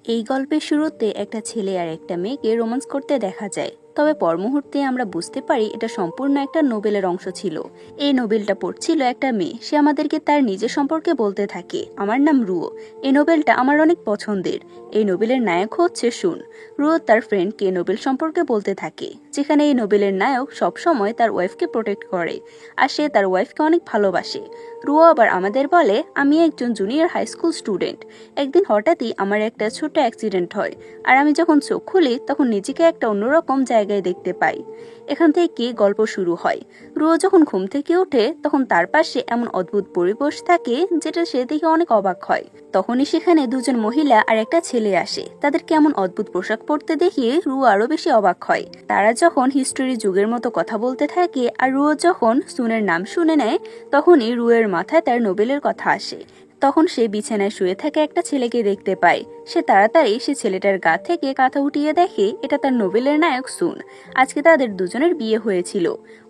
এই গল্পের শুরুতে একটা ছেলে আর একটা মেয়েকে রোম্যান্স করতে দেখা যায়, তবে পর মুহূর্তে আমরা বুঝতে পারি এটা সম্পূর্ণ একটা নোবেলের অংশ ছিল। এই নোবেলটা পড়ছিল একটা মেয়ে, সে আমাদেরকে তার নিজের সম্পর্কে বলতে থাকে, আমার নাম রুও, এই নোবেলটা আমার অনেক পছন্দের। এই নোবেলের নায়ক হচ্ছে শুন। রুও তার ফ্রেন্ডকে নোবেল সম্পর্কে বলতে থাকে, যেখানে এই নোবেলের নায়ক সবসময় তার ওয়াইফকে প্রোটেক্ট করে আর সে তার ওয়াইফকে অনেক ভালোবাসে। রুও আবার আমাদের বলে, আমি একজন জুনিয়র হাই স্কুল স্টুডেন্ট। একদিন হঠাৎই আমার একটা ছোট অ্যাক্সিডেন্ট হয় আর আমি যখন চোখ খুলি তখন নিজেকে একটা অন্যরকম জায়গায় দেখতে পাই। এখান থেকে গল্প শুরু হয়। রুও যখন ঘুম থেকে ওঠে তখন তার পাশে এমন অদ্ভুত পরিবেশ থাকে যেটা সে দেখে অনেক অবাক হয়। তখনই সেখানে দুজন মহিলা আর একটা ছেলে আসে। তাদের কেমন অদ্ভুত পোশাক পরতে দেখে রুও আরো বেশি অবাক হয়। তারা যখন হিস্টোরি যুগের মতো কথা বলতে থাকে আর রুও যখন সুনের নাম শুনে নেয় তখনই রুয়ের মাথায় তার নোবেলের কথা আসে। তখন সে বিছানায় শুয়ে থাকা একটা ছেলেকে দেখতে পায়। সে তাড়াতাড়ি সে ছেলেটার গা থেকে কাঁথা উঠিয়ে দেখে এটা তার নোবেলের নায়ক সুন। আজকে তাদের দুজনের বিয়ে হয়েছিল,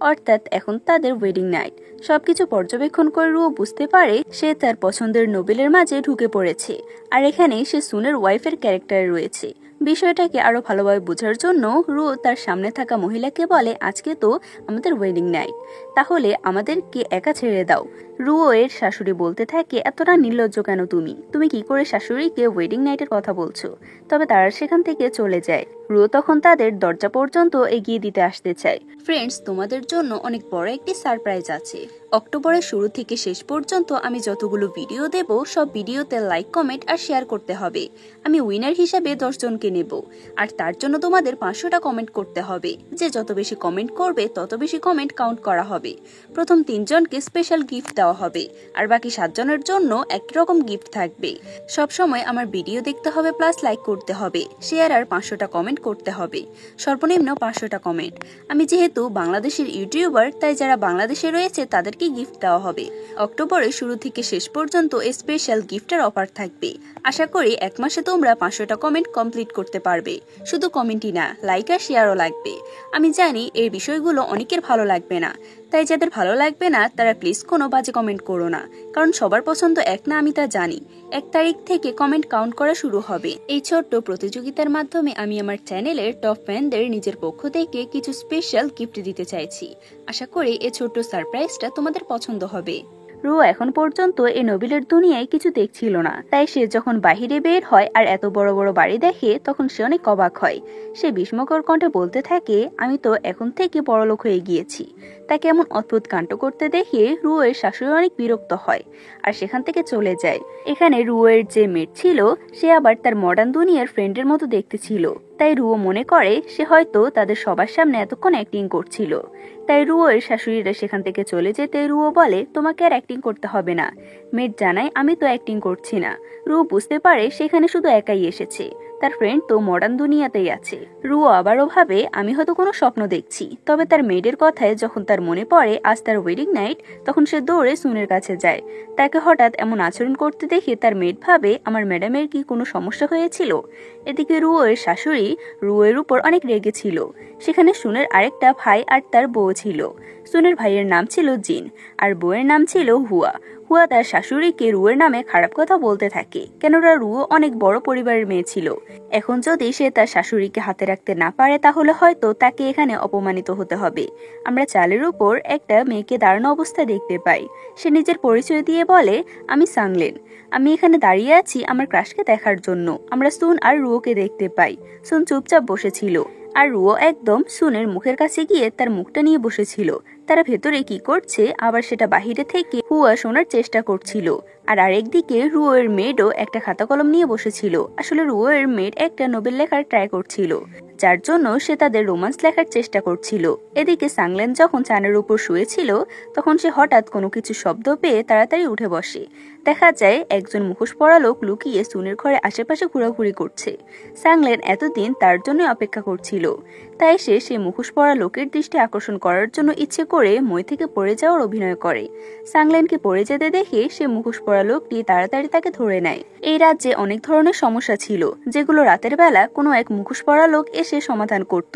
অর্থাৎ এখন তাদের ওয়েডিং নাইট। সবকিছু পর্যবেক্ষণ করে রুও বুঝতে পারে সে তার পছন্দের নোবেলের মাঝে ঢুকে পড়েছে আর এখানে সে সুনের ওয়াইফের ক্যারেক্টারে রয়েছে। বিষয়টাকে আরো ভালোভাবে বোঝার জন্য রুও তার সামনে থাকা মহিলাকে বলে, আজকে তো আমাদের ওয়েডিং নাইট, তাহলে আমাদেরকে একা ছেড়ে দাও। রুও এর শাশুড়ি বলতে থাকে, এতটা নির্লজ্জ কেন তুমি কি করে শাশুড়িকে ওয়েডিং নাইটের কথা বলছো? তবে তারা সেখান থেকে চলে যায়। রুও তখন তাদের দরজা পর্যন্ত এগিয়ে দিতে আসতে চায়। ফ্রেন্ডস, তোমাদের জন্য অনেক বড় একটি সারপ্রাইজ আছে। অক্টোবরের শুরু থেকে শেষ পর্যন্ত আমি যতগুলো ভিডিও দেব সব ভিডিওতে লাইক, কমেন্ট আর শেয়ার করতে হবে। আমি উইনার হিসাবে 10 জনকে নেব আর তার জন্য তোমাদের 500টা কমেন্ট করতে হবে। যে যত বেশি কমেন্ট করবে তত বেশি কমেন্ট কাউন্ট করা হবে। প্রথম 3 জনকে স্পেশাল গিফট দেওয়া হবে আর বাকি 7 জনের জন্য একই রকম গিফট থাকবে। সব সময় আমার ভিডিও দেখতে হবে, প্লাস লাইক করতে হবে, শেয়ার আর 500টা কমেন্ট করতে হবে। সর্বনিম্ন 500টা কমেন্ট। আমি যেহেতু বাংলাদেশের ইউটিউবার, তাই যারা বাংলাদেশে রয়েছে তাদেরকে গিফট দেওয়া হবে। অক্টোবরের শুরু থেকে শেষ পর্যন্ত এই স্পেশাল গিফটের অফার থাকবে। আশা করি 1 মাসে তোমরা 500টা কমেন্ট কমপ্লিট করতে পারবে। শুধু কমেন্টই না, লাইক আর শেয়ারও লাগবে। আমি জানি এই বিষয়গুলো অনেকের ভালো লাগবে না, তাই যাদের ভালো লাগবে না তারা প্লিজ কোনো বাজে কমেন্ট করো না, কারণ সবার পছন্দ এক না, আমি তা জানি। 1 তারিখ থেকে কমেন্ট কাউন্ট করা শুরু হবে। এই ছোট্ট প্রতিযোগিতার মাধ্যমে আমি আমার চ্যানেলের টপ ফ্যানদের নিজের পক্ষ থেকে কিছু স্পেশাল গিফট দিতে চাইছি। আশা করি এই ছোট্ট সারপ্রাইজটা তোমাদের পছন্দ হবে। রুও এখন পর্যন্ত এই নোবেলের দুনিয়ায় কিছু দেখছিল না, তাই সে যখন বাহিরে বের হয় আর এত বড় বড় বাড়ি দেখে তখন সে অনেক অবাক হয়। সে বিস্ময়কর কণ্ঠে বলতে থাকে, আমি তো এখন থেকে বড়লোক হয়ে গিয়েছি। তাকে এমন অদ্ভুত কাণ্ড করতে দেখে রুয়ের শাশুড়ি অনেক বিরক্ত হয় আর সেখান থেকে চলে যায়। এখানে রুয়ের যে মেট ছিল সে আবার তার মডার্ন দুনিয়ার ফ্রেন্ডের মতো দেখতে ছিল, তাই রুও মনে করে সে হয়তো তাদের সবার সামনে এতক্ষণ অ্যাক্টিং করছিল। তাই রুয়ের শাশুড়িরা সেখান থেকে চলে যেতে রুও বলে, তোমাকে আর অ্যাক্টিং করতে হবে না। মেট জানায়, আমি তো অ্যাক্টিং করছি না। রুও বুঝতে পারে সেখানে শুধু একাই এসেছে, তার ফ্রেন্ড তো মডার্ন দুনিয়াতেই আছে। রুও আবারও ভাবে, আমি হয়তো কোনো স্বপ্ন দেখছি। তবে তার মেয়েদের কথায় যখন তার মনে পড়ে আজ তার ওয়েডিং নাইট, তখন সে দৌড়ে সুনের কাছে যায়। তাকে হঠাৎ এমন আচরণ করতে দেখে তার মেয়ের ভাবে, আমার ম্যাডামের কি কোনো সমস্যা হয়েছিল? এদিকে রুয়ের শাশুড়ি রুয়ের উপর অনেক রেগেছিল। সেখানে সুনের আরেকটা ভাই আর তার বউ ছিল। সুনের ভাইয়ের নাম ছিল জিন আর বউয়ের নাম ছিল হুয়া। হুয়া তার শাশুড়িকে রুয়ের নামে খারাপ কথা বলতে থাকে, কেননা রুও অনেক বড় পরিবারের মেয়ে ছিল। এখন যদি সে তার শাশুড়িকে হাতে রাখতে না পারে তাহলে হয়তো তাকে এখানে অপমানিত হতে হবে। আমরা চালের উপর একটা মেয়েকে দাঁড়ানো অবস্থায় দেখতে পাই। সে নিজের পরিচয় দিয়ে বলে, আমি সাংলেন। আমি এখানে দাঁড়িয়ে আছি আমার ক্রাশকে দেখার জন্য। আমরা সুন আর রুওকে দেখতে পাই। সুন চুপচাপ বসেছিল আর রুও একদম সুনের মুখের কাছে গিয়ে তার মুখটা নিয়ে বসেছিল। তারা ভেতরে কি করছে আবার সেটা বাহিরে থেকে হুয়া শোনার চেষ্টা করছিল। আর আরেকদিকে রুয়ের মেডও একটা খাতা কলম নিয়ে বসেছিল। আসলে রুয়ের মেড একটা নোবেল লেখার ট্রাই করছিল, যার জন্য সে তাদের রোমান্স লেখার চেষ্টা করছিল। এদিকে সাংলেন যখন চানের উপর শুয়েছিল তখন সে হঠাৎ কোনো কিছু শব্দ পেয়ে তাড়াতাড়ি উঠে বসে। দেখা যায় একজন মুখোশ পরা লোক লুকিয়ে সুনের ঘরে আশেপাশে ঘোরাঘুরি করছে। সাংলেন এতদিন তার জন্য অপেক্ষা করছিল, তাই সে সেই মুখোশ পরা লোকের দৃষ্টি আকর্ষণ করার জন্য ইচ্ছে করে মই থেকে পড়ে যাওয়ার অভিনয় করে। সাংলেনকে পড়ে যেতে দেখে সে মুখোশ পরা পরা লোকটি তাড়াতাড়ি তাকে ধরে নেয়। এই রাজ্যে অনেক ধরনের সমস্যা ছিল যেগুলো রাতের বেলা কোনো এক মুখোশ পরা লোক এসে সমাধান করত।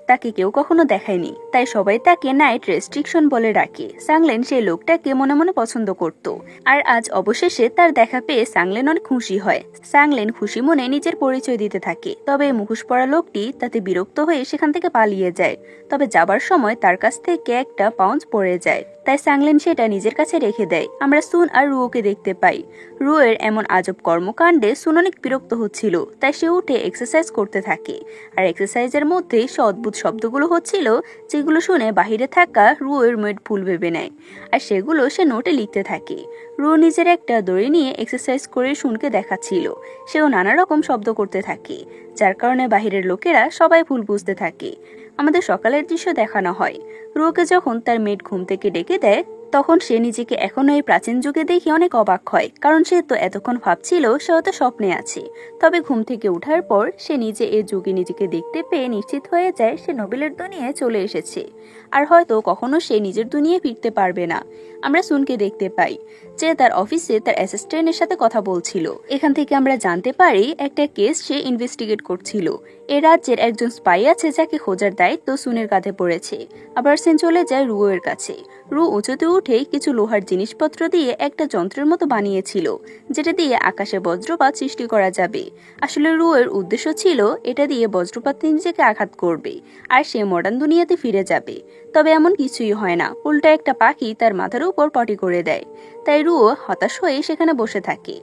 তাকে কেউ কখনো দেখায়নি, তাই সবাই তাকে নাইট রেস্ট্রিকশন বলে ডাকে। সাংলেন সেই লোকটাকে মনে মনে পছন্দ করত, আর আজ অবশেষে তার দেখা পেয়ে সাংলেন অনেক খুশি হয়। সাংলেন খুশি মনে নিজের পরিচয় দিতে থাকে, তবে মুখোশ পরা লোকটি তাতে বিরক্ত হয়ে সেখান থেকে পালিয়ে যায়। তবে যাবার সময় তার কাছ থেকে একটা পাউন্স পড়ে যায়, তাই সাংলেন সেটা নিজের কাছে রেখে দেয়। আমরা সুন আর রুয়োকে দেখতে পাই। রুয়ের এমন আজব কর্মকাণ্ডে সুন অনেক বিরক্ত হচ্ছিল, তাই সে উঠে এক্সারসাইজ করতে থাকে। আর এক্সারসাইজের মধ্যে সে অদ্ভুত শব্দগুলো হচ্ছিল, যেগুলো শুনে বাহিরে থাকা রুয়ের মেড ভুল ভেবে নেয়, আর সেগুলো সে নোটে লিখতে থাকে। রুয়ো নিজের একটা দড়ি নিয়ে এক্সারসাইজ করে সুনকে দেখাচ্ছিল। সেও নানা রকম শব্দ করতে থাকে, যার কারণে বাহিরের লোকেরা সবাই ভুল বুঝতে থাকে। আমাদের সকালের দৃশ্য দেখানো হয়। রুয়োকে যখন তার মেড ঘুম থেকে ডেকে দেয়, তখন সে নিজেকে এখনো এই প্রাচীন যুগে দেখে অনেক অবাক হয়, কারণ সে তো এতক্ষণ ভাবছিল সে হয়তো স্বপ্নে আছে। তবে ঘুম থেকে ওঠার পর সে নিজে এই যুগে নিজেকে দেখতে পেয়ে নিশ্চিত হয়ে যায় সে নোবেলের দুনিয়ায় চলে এসেছে, আর হয়তো কখনো সে নিজের দুনিয়ায় ফিরতে পারবে না। আমরা সুনকে দেখতে পাই যে তার অফিসে তার অ্যাসিস্ট্যান্টের সাথে কথা বলছিল। এখান থেকে আমরা জানতে পারি একটা কেস সে ইনভেস্টিগেট করছিল। এ রাজ্যের একজন স্পাই আছে যাকে খোঁজার দায়িত্ব সুনের কাঁধে পড়েছে। আবার সিন চলে যায় রুয়ের কাছে। রু উঁচুতে উঠে কিছু লোহার জিনিসপত্র দিয়ে একটা যন্ত্রের মতো বানিয়েছিল, যেটা দিয়ে আকাশে বজ্রপাত সৃষ্টি করা যাবে। আসলে রুয়ের উদ্দেশ্য ছিল এটা দিয়ে বজ্রপাত নিজেকে আঘাত করবে আর সে মডার্ন দুনিয়াতে ফিরে যাবে। তবে এমন কিছুই হয় না, উল্টা একটা পাখি তার মাথার উপর পটি করে দেয়। তাই রুয়ো হতাশ হয়ে সেখানে বসে থাকে।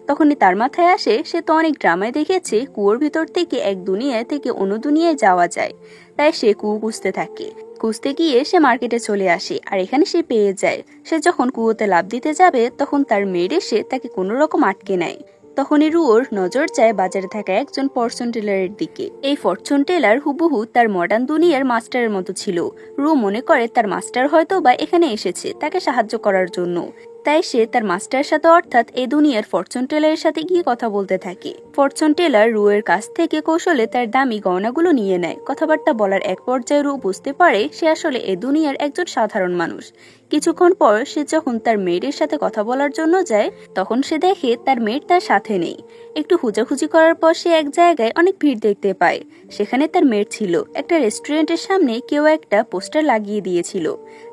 তখনই তার মাথায় আসে সে তো অনেক ড্রামায় দেখেছে কুয়োর ভিতর থেকে এক দুনিয়া থেকে অন্য দুনিয়ায় যাওয়া যায়। তাই সে কুয়ো খুঁজতে থাকে। খুঁজতে গিয়ে সে মার্কেটে চলে আসে, আর এখানে সে পেয়ে যায়। সে যখন কুয়োতে লাফ দিতে যাবে, তখন তার মেয়ের এসে তাকে কোনো রকম আটকে নেয়। তখনই রুয়োর নজর যায় বাজারে থাকা একজন ফরচুন টেলারের দিকে। এই ফরচুন টেলার হুবহু তার মডার্ন দুনিয়ার মাস্টারের মতো ছিল। রুয়ো মনে করে তার মাস্টার হয়তো বা এখানে এসেছে তাকে সাহায্য করার জন্য। তাই সে তার মাস্টারের সাথে অর্থাৎ এই দুনিয়ার ফরচুন টেলারের সাথে গিয়ে কথা বলতে থাকে। ফরচুন টেলার রুয়ের কাছ থেকে কৌশলে তার দামি গয়নাগুলো নিয়ে নেয়। কথাবার্তা বলার এক পর্যায়ে রু বুঝতে পারে সে আসলে এই দুনিয়ার একজন সাধারণ মানুষ। কিছুক্ষণ পর সে যখন তার মেয়ের সাথে কথা বলার জন্য যায়, তখন সে দেখে তার মেয়ের তার সাথে নেই। একটু খুঁজাখুঁজি করার পর সে এক জায়গায় অনেক ভিড় দেখতে পায়। সেখানে তার মেয়ের ছিল। একটা রেস্টুরেন্টের সামনে কেউ একটা পোস্টার লাগিয়ে দিয়েছিল,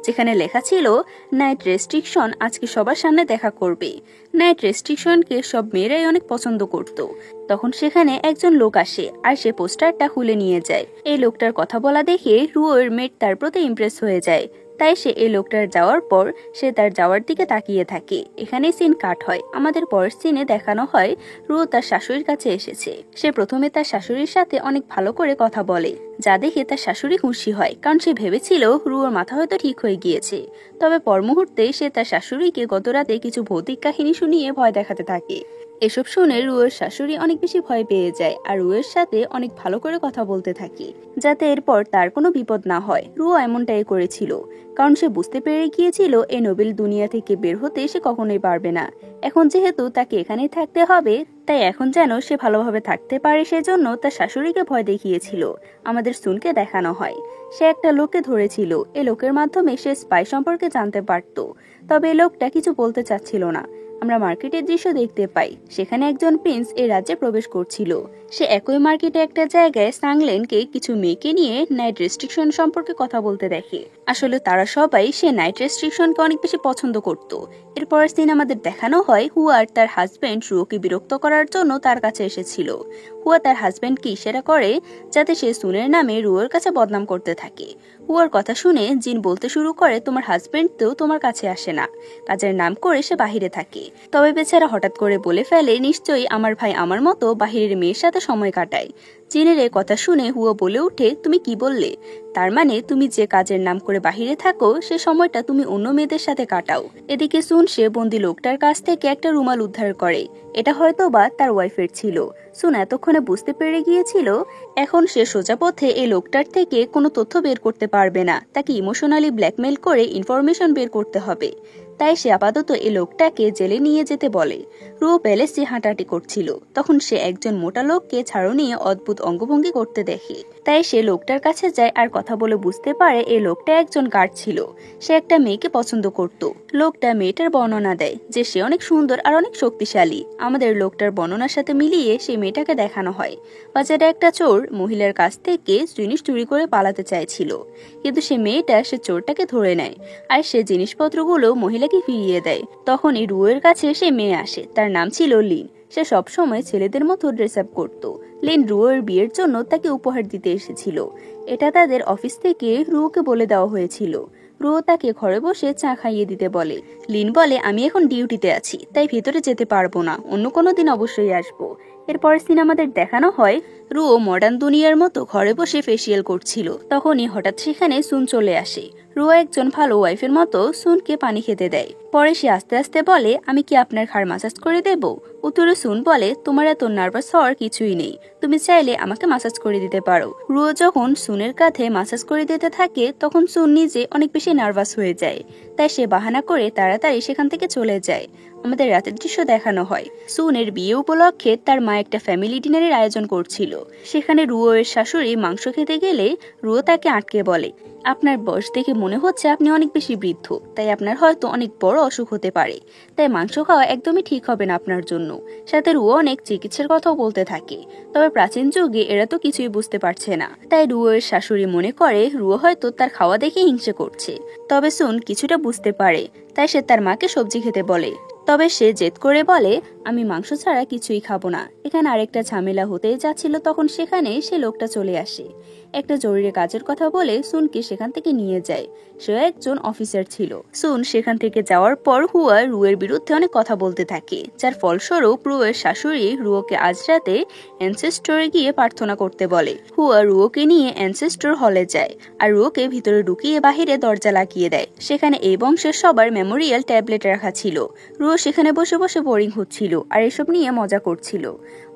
যেখানে লেখা ছিল নাইট রেস্ট্রিকশন আজকে সবার সামনে দেখা করবে। নাইট রেস্ট্রিকশনকে সব মেয়েরাই অনেক পছন্দ করত। তখন সেখানে একজন লোক আসে আর সে পোস্টারটা খুলে নিয়ে যায়। এই লোকটার কথা বলা দেখে রুয়োর মেট তার প্রতি ইমপ্রেস হয়ে যায়। তাই সে এই লোকটার যাওয়ার পর সে তার যাওয়ার দিকে তাকিয়ে থাকে। এখানে সিন কাট হয়। আমাদের পরের সিনে দেখানো হয় রুয়ো তার শাশুড়ির কাছে এসেছে। সে প্রথমে তার শাশুড়ির সাথে অনেক ভালো করে কথা বলে, যা দেখে তার শাশুড়ি খুশি হয়, কারণ সে ভেবেছিল রুয়োর মাথা হয়তো ঠিক হয়ে গিয়েছে। তবে পর মুহূর্তে সে তার শাশুড়িকে গত রাতে কিছু ভৌতিক কাহিনী শুনিয়ে ভয় দেখাতে থাকে। এসব শুনে রুয়ের শাশুড়ি অনেক বেশি ভয় পেয়ে যায় আর রুয়ের সাথে অনেক ভালো করে কথা বলতে থাকে, যাতে এরপর তার কোনো বিপদ না হয়। রুয়ো এমনটাই করেছিল, কারণ সে বুঝতে পেরে গিয়েছিল এই নোবেল দুনিয়া থেকে বের হতে সে কখনোই পারবে না। এখন যেহেতু তাকে এখানেই থাকতে হবে, তাই এখন যেন সে ভালোভাবে থাকতে পারে সেজন্য তার শাশুড়িকে ভয় দেখিয়েছিল। আমাদের সুনকে দেখানো হয় সে একটা লোককে ধরেছিল। এই লোকের মাধ্যমে সে স্পাই সম্পর্কে জানতে পারত, তবে এই লোকটা কিছু বলতে চাচ্ছিল না। আমরা মার্কেটের দৃশ্য দেখতে পাই। সেখানে একজন প্রিন্স এই রাজ্যে প্রবেশ করছিল। সে একই মার্কেটে একটা জায়গায় সাংলেনকে কিছু মেয়েকে নিয়ে নাইট রেস্ট্রিকশন সম্পর্কে কথা বলতে দেখে। আসলে তারা সবাই সে নাইট রেস্ট্রিকশনকে অনেক বেশি পছন্দ করত। এরপরের দিন আমাদের দেখানো হয় হুয়া আর তার হাজবেন্ড রুয়োকে বিরক্ত করার জন্য তার কাছে এসেছিল। হুয়া তার হাজবেন্ডকে ইশারা করে যাতে সে সুনের নামে রুয়োর কাছে বদনাম করতে থাকে। হুয়ার কথা শুনে জিন বলতে শুরু করে, তোমার হাজবেন্ড তো তোমার কাছে আসে না, কাজের নাম করে সে বাহিরে থাকে। তবে বেচারা হঠাৎ করে বলে ফেলে, নিশ্চয়ই আমার ভাই আমার মতো বাহিরের মেয়ের সাথে সময় কাটায়। জিনের এই কথা শুনে হুয়া বলে উঠে, তুমি কি বললে? তার মানে তুমি যে কাজের নাম করে বাহিরে থাকো সে সময়টা তুমি অন্য মেয়েদের সাথে কাটাও। এদিকে সুন সে বন্দি লোকটার কাছ থেকে একটা রুমাল উদ্ধার করে। এটা হয়তো বা তার ওয়াইফের ছিল। সুন এতক্ষণে বুঝতে পেরে গিয়েছিল এখন সে সোজা পথে এই লোকটার থেকে কোনো তথ্য বের করতে পারবে না। তাকে ইমোশনালি ব্ল্যাকমেল করে ইনফরমেশন বের করতে হবে। তাই সে আপাতত এই লোকটাকে জেলে নিয়ে যেতে বলে। রুয়ো প্যালেসে হাঁটাহাঁটি করছিল। তখন সে একজন মোটা লোককে ঝাড়ু নিয়ে অদ্ভুত অঙ্গভঙ্গি করতে দেখে। তাই সে লোকটার কাছে যায় আর কথা বলে বুঝতে পারে এই লোকটা একজন গার্ড ছিল। সে একটা মেয়েকে পছন্দ করত। লোকটা মেয়েটার বর্ণনা দেয় যে সে অনেক সুন্দর আর অনেক শক্তিশালী। আমাদের লোকটার বর্ণনার সাথে মিলিয়ে সেই মেয়েটাকে দেখানো হয় বাজারে একটা চোর মহিলার কাছ থেকে জিনিস চুরি করে পালাতে চাইছিল, কিন্তু সে মেয়েটা সে চোরটাকে ধরে নেয় আর সে জিনিসপত্রগুলো মহিলাকে ফিরিয়ে দেয়। তখনই রুয়ের কাছে সে মেয়ে আসে, তার নাম ছিল লিন। সে সবসময় ছেলেদের মতো ড্রেস আপ করতো। লিন রুয়ের বিয়ের জন্য তাকে উপহার দিতে এসেছিল। এটা তাদের অফিস থেকে রুয়োকে বলে দেওয়া হয়েছিল। রুয়ো তাকে ঘরে বসে চা খাইয়ে দিতে বলে। লিন বলে, আমি এখন ডিউটিতে আছি, তাই ভেতরে যেতে পারবো না, অন্য কোনো দিন অবশ্যই আসবো। এরপর সিনেমাদের দেখানো হয় রুয়ো মডার্ন দুনিয়ার মতো ঘরে বসে ফেসিয়াল করছিল। তখনই হঠাৎ সেখানে সুন চলে আসে। রুয়ো একজন ভালো ওয়াইফের মতো সুনকে পানি খেতে দেয়। পরে সে আস্তে আস্তে বলে, আমি কি আপনার ঘাড় মাসাজ করে দেব? উত্তরে সুন বলে, তোমার এত নার্ভাস হওয়ার কিছুই নেই, তুমি চাইলে আমাকে মাসাজ করে দিতে পারো। রুয়ো যখন সুনের কাঁধে মাসাজ করে দিতে থাকে তখন সুন নিজে অনেক বেশি নার্ভাস হয়ে যায়। তাই সে বাহানা করে তাড়াতাড়ি সেখান থেকে চলে যায়। আমাদের রাতের দৃশ্য দেখানো হয় সুনের বিয়ে উপলক্ষে তার মা একটা ফ্যামিলি ডিনারের আয়োজন করছিল। সেখানে রুয়ো এর শাশুড়ি মাংস খেতে গেলে রুয়ো তাকে আটকে বলে, আপনার বয়স দেখে মনে হচ্ছে আপনি অনেক বেশি বৃদ্ধ, তাই আপনার হয়তো অনেক বড় অসুখ হতে পারে, তাই মাংস খাওয়া একদমই ঠিক হবে না আপনার জন্য। সাথে রুয়ো অনেক চিকিৎসার কথাও বলতে থাকে। তবে প্রাচীন যুগে এরা তো কিছুই বুঝতে পারছে না। তাই রুয়ো এর শাশুড়ি মনে করে রুয়ো হয়তো তার খাওয়া দেখে হিংসে করছে। তবে সুন কিছুটা বুঝতে পারে, তাই সে তার মাকে সবজি খেতে বলে। তবে সে জেদ করে বলে, আমি মাংস ছাড়া কিছুই খাবো না। এখানে আরেকটা ঝামেলা হতেই যাচ্ছিল, তখন সেখানে সে লোকটা চলে আসে। একটা জরুরি কাজের কথা বলে সুনকে সেখান থেকে নিয়ে যায়। সে একজন অফিসার ছিল। সুন সেখান থেকে যাওয়ার পর হুয়া রুয়ের বিরুদ্ধে অনেক কথা বলতে থাকে, যার ফলস্বরূপ রুয়ের শাশুড়ি রুয়োকে আজ রাতে অ্যানসেস্টরে গিয়ে প্রার্থনা করতে বলে। হুয়া রুয়োকে নিয়ে অ্যানসেস্টর হলে যায় আর রুয়োকে ভিতরে ঢুকিয়ে বাহিরে দরজা লাগিয়ে দেয়। সেখানে এই বংশের সবার মেমোরিয়াল ট্যাবলেট রাখা ছিল। রুয়ো সেখানে বসে বসে বোরিং হচ্ছিল আর এসব নিয়ে মজা করছিল।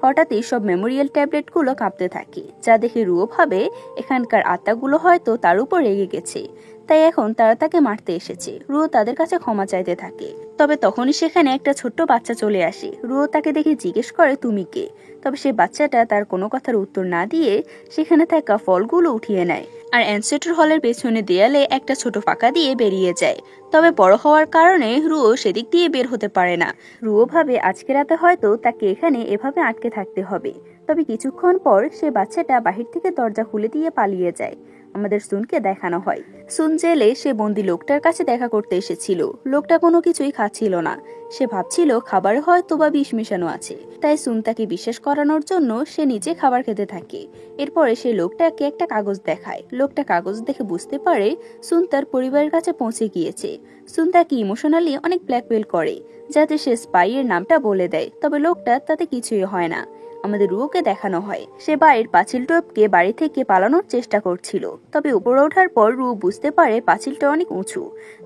হঠাৎই সব মেমোরিয়াল ট্যাবলেটগুলো কাঁপতে থাকে, যা দেখে রুয়ো ভাবে এখানকার আত্মাগুলো হয়তো তার উপর রেগে গেছে, তাই এখন তারা তাকে মারতে এসেছে। রুয়ো তাদের কাছে ক্ষমা চাইতে থাকে। তবে তখনই সেখানে একটা ছোট্ট বাচ্চা চলে আসে। রুয়ো তাকে দেখে জিজ্ঞেস করে, তুমি কে? তবে সে বাচ্চাটা তার কোনো কথার উত্তর না দিয়ে সেখানে থাকা ফলগুলো উঠিয়ে নেয় আর অ্যানসেস্টর হলের পেছনে দেয়ালে একটা ছোট ফাঁকা দিয়ে বেরিয়ে যায়। তবে বড় হওয়ার কারণে রুয়ো সেদিক দিয়ে বের হতে পারে না। রুয়ো ভাবে আজকে রাতে হয়তো তাকে এখানে এভাবে আটকে থাকতে হবে। তবে কিছুক্ষণ পর সে বাচ্চাটা বাহির থেকে দরজা খুলে দিয়ে পালিয়ে যায়। আমাদের সুনকে দেখানো হয় সুন জেলে সে বন্দি লোকটার কাছে দেখা করতে এসেছিল। লোকটা কোনো কিছুই খাচ্ছিল না। সে ভাবছিল খাবারে হয়তো বা বিষ মেশানো আছে, তাই সুন তাকে বিশ্বাস করানোর জন্য সে নিজে খাবার খেতে থাকে। এরপরে সে লোকটাকে একটা কাগজ দেখায়। লোকটা কাগজ দেখে বুঝতে পারে সুন তার পরিবারের কাছে পৌঁছে গিয়েছে। সুন তাকে ইমোশনালি অনেক ব্ল্যাকমেল করে যাতে সে স্পাইয়ের নামটা বলে দেয়। তবে লোকটা তাতে কিছুই হয় না। আমাদের রুয়োকে দেখানো হয় সে বাড়ির পাঁচিল টপকে বাড়ি থেকে পালানোর চেষ্টা করছিল। তবে উপরে ওঠার পর রুয়ো বুঝতে পারে পাঁচিলটা অনেক উঁচু।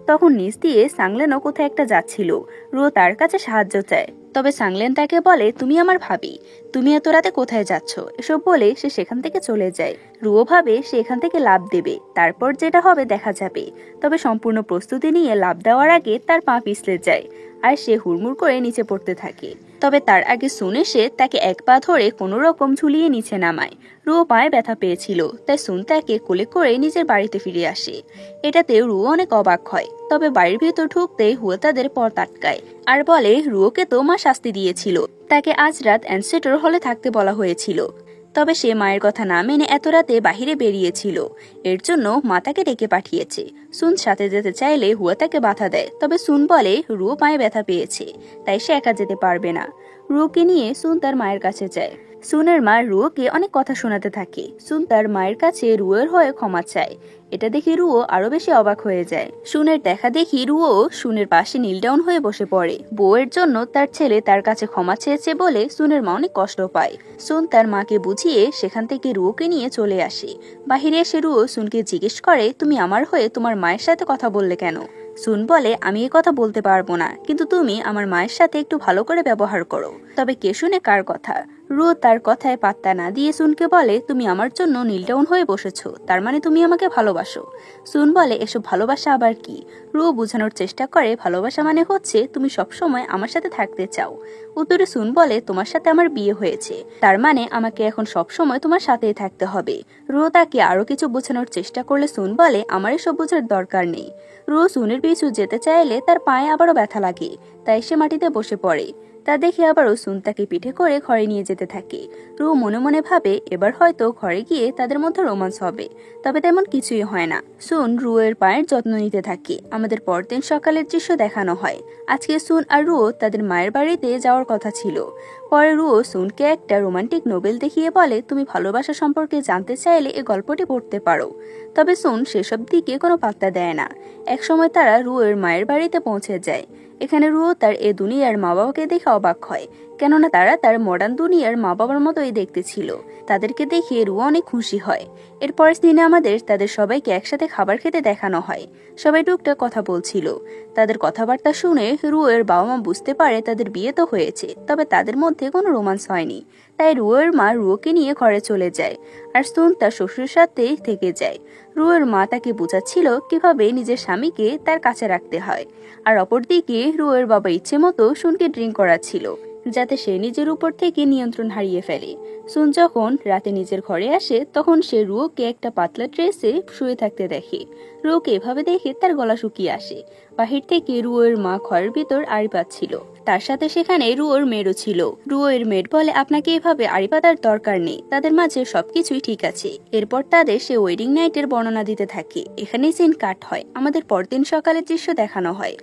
তখন নিচ দিয়ে সাংলেনও কোথায় একটা যাচ্ছিল। রুয়ো তার কাছে সাহায্য চায়। তবে সাংলেন তাকে বলে, তুমি আমার ভাবি, তুমি এত রাতে কোথায় যাচ্ছ? এসব বলে সে সেখান থেকে চলে যায়। রুয়ো ভাবে সে এখান থেকে লাফ দেবে, তারপর যেটা হবে দেখা যাবে। তবে সম্পূর্ণ প্রস্তুতি নিয়ে লাফ দেওয়ার আগে তার পা পিছলে যায় আর সে হুড়মুড় করে নিচে পড়তে থাকে। তবে তার আগে সুন এসে তাকে এক পা ধরে কোনো রকম ঝুলিয়ে নিচে নামায়। রুয়ো পায়ে ব্যথা পেয়েছিল, তাই সুন তাকে কোলে করে নিজের বাড়িতে ফিরে আসে। এটাতে রুয়ো অনেক অবাক হয়। তবে বাড়ির ভেতর ঢুকতে হুয়া তাদের পথ আটকায় আর বলে, রুয়োকে তো মা শাস্তি দিয়েছিল, তাকে আজ রাত অ্যানসেস্টর হলে থাকতে বলা হয়েছিল। তবে সে মায়ের কথা না মেনে এত রাতে বাহিরে বেরিয়েছিল, এর জন্য মা তাকে ডেকে পাঠিয়েছে। সুন সাথে যেতে চাইলে হুয়া তাকে বাধা দেয়। তবে সুন বলে রুয়ো পায়ে ব্যথা পেয়েছে, তাই সে একা যেতে পারবে না। রুয়োকে নিয়ে সুন তার মায়ের কাছে যায়। সুনের মা রুয়োকে অনেক কথা শোনাতে থাকে। সুন তার মায়ের কাছে রুয়োর হয়ে ক্ষমা চায়। এটা দেখে রুয়ো আরো বেশি অবাক হয়ে যায়। সুনের দেখা দেখি রুয়ো সুনের পাশে নীল ডাউন হয়ে বসে পড়ে। বউয়ের জন্য তার ছেলে তার কাছে ক্ষমা চেয়েছে বলে সুনের মা অনেক কষ্ট পায়। সুন তার মাকে বুঝিয়ে সেখান থেকে রুয়োকে নিয়ে চলে আসে। বাহিরে এসে রুয়ো সুনকে জিজ্ঞেস করে, তুমি আমার হয়ে তোমার মায়ের সাথে কথা বললে কেন? সুন বলে, আমি এ কথা বলতে পারবো না, কিন্তু তুমি আমার মায়ের সাথে একটু ভালো করে ব্যবহার করো। তবে কে শুনে কার কথা? রুও তার কথায় পাত্তা না দিয়ে সুনকে বলে, তুমি আমার জন্য নীল ডাউন হয়ে বসেছো, তার মানে তুমি আমাকে ভালোবাসো। সুন বলে, এসব ভালোবাসা আবার কি? রুও বোঝানোর চেষ্টা করে ভালোবাসা মানে হচ্ছে তুমি সবসময় আমার সাথে থাকতে চাও। উত্তরে সুন বলে, তোমার সাথে আমার বিয়ে হয়েছে, তার মানে আমাকে এখন সবসময় তোমার সাথেই থাকতে হবে। রুও তাকে আরো কিছু বোঝানোর চেষ্টা করলে সুন বলে, আমার এসব বোঝার দরকার নেই। রুও সুনের পিছু যেতে চাইলে তার পায়ে আবারও ব্যথা লাগে, তাই সে মাটিতে বসে পড়ে। তা দেখে আবারও সুন তাকে পিঠে করে ঘরে নিয়ে যেতে থাকে। রুও মনে মনে ভাবে, এবার হয়তো ঘরে গিয়ে তাদের মধ্যে রোমান্স হবে, তবে তেমন কিছুই হয় না। সুন রুয়ের পায়ের যত্ন নিতে থাকে। আমাদের পরদিন সকালের দৃশ্য দেখানো হয়। আজকে সুন আর রুও তাদের মায়ের বাড়িতে যাওয়ার কথা ছিল। পরে রুও সুনকে একটা রোমান্টিক নোবেল দেখিয়ে বলে, তুমি ভালোবাসা সম্পর্কে জানতে চাইলে এই গল্পটি পড়তে পারো। তবে সুন সেসব দিকে কোনো পাত্তা দেয় না। একসময় তারা রুয়ের মায়ের বাড়িতে পৌঁছে যায়। এখানে রুও তার এ দুনিয়ার মা বাবাকে দেখে অবাক হয়, কেননা তারা তার মডার্ন দুনিয়ার মা বাবার মতোই দেখতে ছিল। তাদেরকে দেখে রুও অনেক খুশি হয়। এরপরের দিনে আমাদের তাদের সবাইকে একসাথে খাবার খেতে দেখানো হয়। সবাই টুকটাক কথা বলছিল। তাদের কথাবার্তা শুনে রুয়ের বাবা মা বুঝতে পারে তাদের বিয়ে তো হয়েছে, তবে তাদের মধ্যে কোনো রোমান্স হয়নি। তাই রুয়ের মা রুয়োকে নিয়ে ঘরে চলে যায়, আর সুন তার শ্বশুরের সাথে থেকে যায়। রুয়ের মা তাকে বোঝাচ্ছিল কিভাবে নিজের স্বামীকে তার কাছে রাখতে হয়, আর অপরদিকে রুয়ের বাবা ইচ্ছে মতো সুনকে ড্রিঙ্ক করাচ্ছিল, যাতে সে নিজের উপর থেকে নিয়ন্ত্রণ হারিয়ে ফেলে। সুন যখন রাতে নিজের ঘরে আসে, তখন সে রুয়োকে একটা পাতলা ড্রেসে শুয়ে থাকতে দেখে। রুয়োকে এভাবে দেখে তার গলা শুকিয়ে আসে। বাহির থেকে রুয়োর মা ঘরের ভিতর আড়ি পাচ্ছিল। তার সাথে সেখানে রুয়োর মেয়েরও ছিল। রুয়োর মেয়ের বলে, আপনাকে এভাবে আড়ি পাতার দরকার নেই, তাদের মাঝে সবকিছুই ঠিক আছে। এরপর তাদের সে ওয়েডিং নাইটের বর্ণনা দিতে থাকে। এখানেই সিন কাট হয়। আমাদের পরদিন সকালের দৃশ্য দেখানো হয়।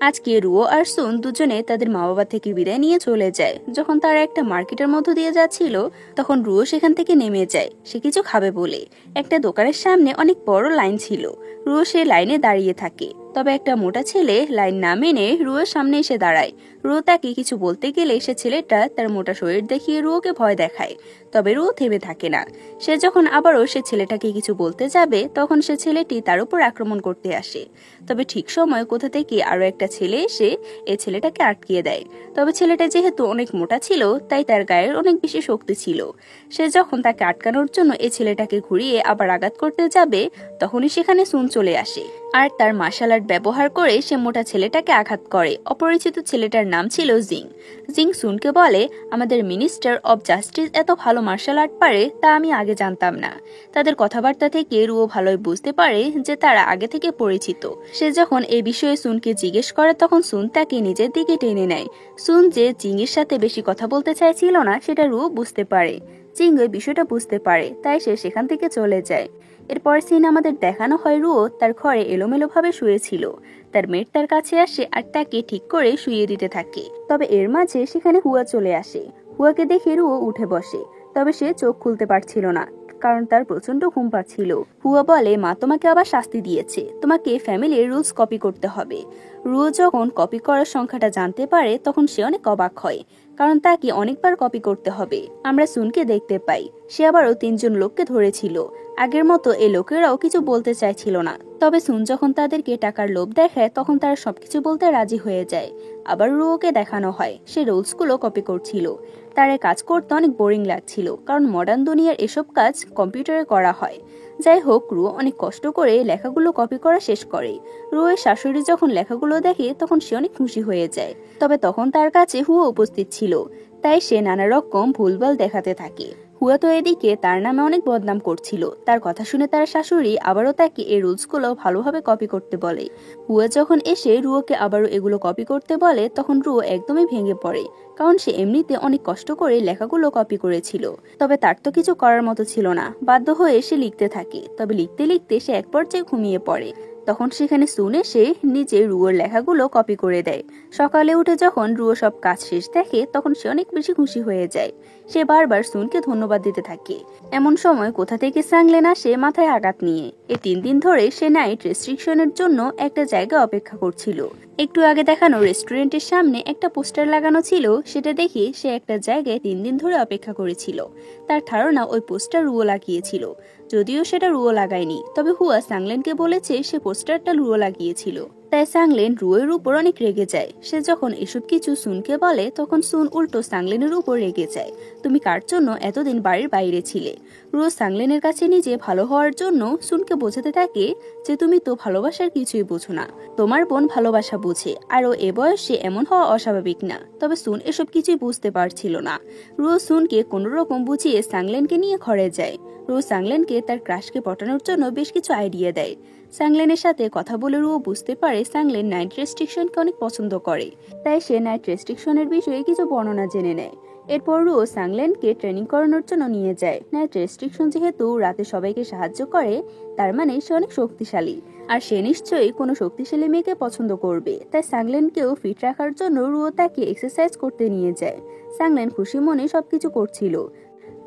আজকে রুয়ো আর সুন দুজনে তাদের মা বাবা থেকে বিদায় নিয়ে চলে যায়। যখন তারা একটা মার্কেটের মধ্য দিয়ে যাচ্ছিল, তখন রুয়ো সেখান থেকে নেমে যায় সে কিছু খাবে বলে। একটা দোকানের সামনে অনেক বড় লাইন ছিল। রুয়ো সে লাইনে দাঁড়িয়ে থাকে, তবে একটা মোটা ছেলে লাইন না মেনে রুয়োর সামনে এসে দাঁড়ায়। রুয়ো তাকে কিছু বলতে গেলে সে ছেলেটা তার মোটা শরীর দেখিয়ে রুয়োকে ভয় দেখায়, তবে রুয়ো থেমে থাকে না। সে যখন আবারও সে ছেলেটাকে কিছু বলতে যাবে, তখন সে ছেলেটি তার উপর আক্রমণ করতে আসে। তবে ঠিক সময় কোথা থেকে আরো একটা ছেলে এসে এই ছেলেটাকে আটকিয়ে দেয়। তবে ছেলেটা যেহেতু অনেক মোটা ছিল, তাই তার গায়ের অনেক বেশি শক্তি ছিল। সে যখন তাকে আটকানোর জন্য এই ছেলেটাকে ঘুরিয়ে আবার আঘাত করতে যাবে, তখনই সেখানে সুন চলে আসে, আর তার মার্শাল আর্ট ব্যবহার করে সে মোটা ছেলেটাকে আঘাত করে। অপরিচিত ছেলেটার নাম ছিল জিং। জিং সুনকে বলে, আমাদের মিনিস্টার অব জাস্টিস এত ভালো মার্শাল আর্ট পারে তা আমি আগে জানতাম না। তাদের কথাবার্তা থেকে রুয়ো ভালোই বুঝতে পারে যে তারা আগে থেকে পরিচিত। সে যখন এই বিষয়ে সুনকে জিজ্ঞেস করে, তখন সুন তাকে নিজের দিকে টেনে নেয়। সুন যে জিংয়ের সাথে বেশি কথা বলতে চাইছিল না, সেটা রুয়ো বুঝতে পারে। জিং এই বিষয়টা বুঝতে পারে, তাই সে সেখান থেকে চলে যায়। এরপর সিন আমাদের দেখানো হয় রুয়ো তার ঘরে এলোমেলোভাবে শুয়েছিল। তার মেট তার কাছে আসে আর তাকে ঠিক করে শুইয়ে দিতে থাকে। তবে এর মাঝে সেখানে হুয়া চলে আসে। হুয়াকে দেখে রুয়ো উঠে বসে, তবে সে চোখ খুলতে পারছিল না, কারণ তার প্রচন্ড ঘুম পাচ্ছিল। হুয়া বলে, মা তোমাকে আবার শাস্তি দিয়েছে, তোমাকে ফ্যামিলির রুলস কপি করতে হবে। রুয়ো যখন কপি করার সংখ্যাটা জানতে পারে, তখন সে অনেক অবাক হয়, কারণ তাকে অনেকবার কপি করতে হবে। আমরা সুনকে দেখতে পাই, সে আবারও 3 জন লোককে ধরেছিল। আগের মতো এই লোকেরাও কিছু বলতে চাইছিল না, তবে সুন যখন তাদেরকে টাকার লোভ দেখায়, তখন তারা সবকিছু বলতে রাজি হয়ে যায়। আবার রুয়োকে দেখানো হয় সে রুলসগুলো কপি করছিল। তার কাজ করতে অনেক বোরিং লাগছিল, কারণ মডার্ন দুনিয়ার এসব কাজ কম্পিউটারে করা হয়। যাই হোক, রুয়ো অনেক কষ্ট করে লেখাগুলো কপি করা শেষ করে। রুয়োর শাশুড়ি যখন লেখাগুলো দেখে, তখন সে অনেক খুশি হয়ে যায়। তবে তখন তার কাছে হুয়া উপস্থিত ছিল, তাই সে নানা রকম ভুলভাল দেখাতে থাকে। হুয়া তো এদিকে তার নামে অনেক বদনাম করছিল। তার কথা শুনে তার শাশুড়ি আবারও তাকে এই রুলসগুলো ভালোভাবে কপি করতে বলে। হুয়া যখন এসে রুয়োকে আবারও এগুলো কপি করতে বলে, তখন রুয়ো একদমই ভেঙে পড়ে, কারণ সে এমনিতে অনেক কষ্ট করে লেখাগুলো কপি করেছিল। তবে তার তো কিছু করার মতো ছিল না, বাধ্য হয়ে সে লিখতে থাকে। তবে লিখতে লিখতে সে এক পর্যায়ে ঘুমিয়ে পড়ে। তখন সেখানে সুন এসে নিজে রুয়োর লেখাগুলো কপি করে দেয়। সকালে উঠে যখন রুয়ো সব কাজ শেষ দেখে, তখন সে অনেক বেশি খুশি হয়ে যায়। সে বারবার সুনকে ধন্যবাদ দিতে থাকে। এমন সময় কোথা থেকে সাংলেন আসে মাথায় আঘাত নিয়ে। এই 3 দিন ধরে সে নাইট রেস্ট্রিকশনের জন্য একটা জায়গা অপেক্ষা করছিল। একটু আগে দেখানো রেস্টুরেন্টের সামনে একটা পোস্টার লাগানো ছিল, সেটা দেখে সে একটা জায়গায় 3 দিন ধরে অপেক্ষা করেছিল। তার ধারণা ওই পোস্টার রুয়ো লাগিয়েছিল, যদিও সেটা রুয়ো লাগায়নি। তবে হুয়া সাংলেনকে বলেছে সে পোস্টারটা রুয়ো লাগিয়েছিল। তাই সাংলেন রুয়ের উপর অনেক রেগে যায়। সে যখন এসব কিছু সুনকে বলে তখন সুন উল্টো সাংলেনের উপর রেগে যায়। তুমি কার জন্য এতদিন বাড়ির বাইরে ছিলে? রুয়ো সাংলেনের কাছে নিজে ভালো হওয়ার জন্য সুনকে বোঝাতে থাকে যে তুমি তো ভালোবাসার কিছুই বোঝো না, তোমার বোন ভালোবাসা বুঝে, আর ও এ বয়সে এমন হওয়া অস্বাভাবিক না। তবে সুন এসব কিছুই বুঝতে পারছিল না। রুয়ো সুনকে কোনোরকম বুঝিয়ে সাংলেনকে নিয়ে ঘরে যায়। রুয়ো সাংলেনকে তার ক্রাশকে পটানোর জন্য বেশ কিছু আইডিয়া দেয়। সাংলেনের সাথে কথা বলে রুয়ো বুঝতে পারে সাংলেন নাইট রেস্ট্রিকশনকে অনেক পছন্দ করে, তাই সে নাইট রেস্ট্রিকশনের বিষয়ে কিছু বর্ণনা জেনে নেয়। এরপর রুয়ো সাংলেনকে ট্রেনিং করানোর জন্য নিয়ে যায়। নাইট রেস্ট্রিকশন যেহেতু রাতে সবাইকে সাহায্য করে, তার মানে সে অনেক শক্তিশালী, আর সে নিশ্চয়ই কোনো শক্তিশালী মেয়েকে পছন্দ করবে। তাই সাংলেনকেও ফিট রাখার জন্য রুয়ো তাকে এক্সারসাইজ করতে নিয়ে যায়। সাংলেন খুশি মনে সবকিছু করছিল,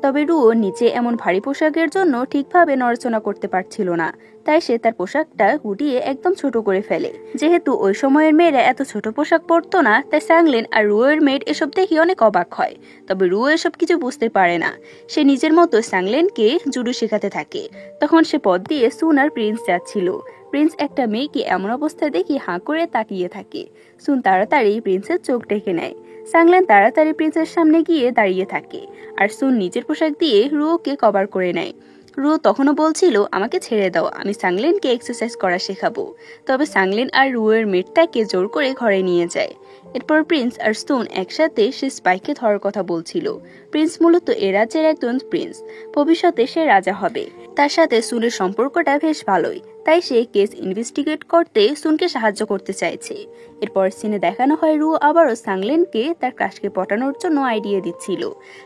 তবে রুয়ো নিচে এমন ভারী পোশাকের জন্য ঠিকভাবে নড়াচড়া করতে পারছিল না। তাই সে তার পোশাকটা গুটিয়ে একদম ছোট করে ফেলে। যেহেতু ওই সময়ের মেয়েরা এত ছোট পোশাক পরতো না, তাই সাংলেন আর রুয়োর মেয়ের এসব দেখে অনেক অবাক হয়। তবে রুয়ো এসব কিছু বুঝতে পারে না। সে নিজের মতো সাংলেনকে জুডো শেখাতে থাকে। তখন সে পথ দিয়ে সুন আর প্রিন্স যাচ্ছিল। প্রিন্স একটা মেয়েকে এমন অবস্থায় দেখে হাঁ করে তাকিয়ে থাকে। সুন তাড়াতাড়ি প্রিন্সের চোখ ডেকে নেয়। সাংলেন তাড়াতাড়ি প্রিন্সের সামনে গিয়ে দাঁড়িয়ে থাকে, আর সুন নিজের পোশাক দিয়ে রুয়োকে কভার করে নেয়। রুয়ো তখনও বলছিল, আমাকে ছেড়ে দাও, আমি সাংলেনকে এক্সারসাইজ করা শেখাবো। তবে সাংলেন আর রুয়োর মেট তাকে জোর করে ঘরে নিয়ে যায়। এরপর প্রিন্স আর স্টোন একসাথে সে স্পাইককে ধরার কথা বলছিল। প্রিন্স মূলত এ রাজ্যের একজন প্রিন্স, ভবিষ্যতে সে রাজা হবে। তার সাথে সুনের সম্পর্কটা বেশ ভালোই, তাই সে কেস ইনভেস্টিগেট করতে সুনকে সাহায্য করতে চাইছে। এরপর সিনে দেখানো হয় রুয়ো আবারও সাংলেনকে তার ক্রাশকে পটানোর জন্য আইডিয়া দিচ্ছিল।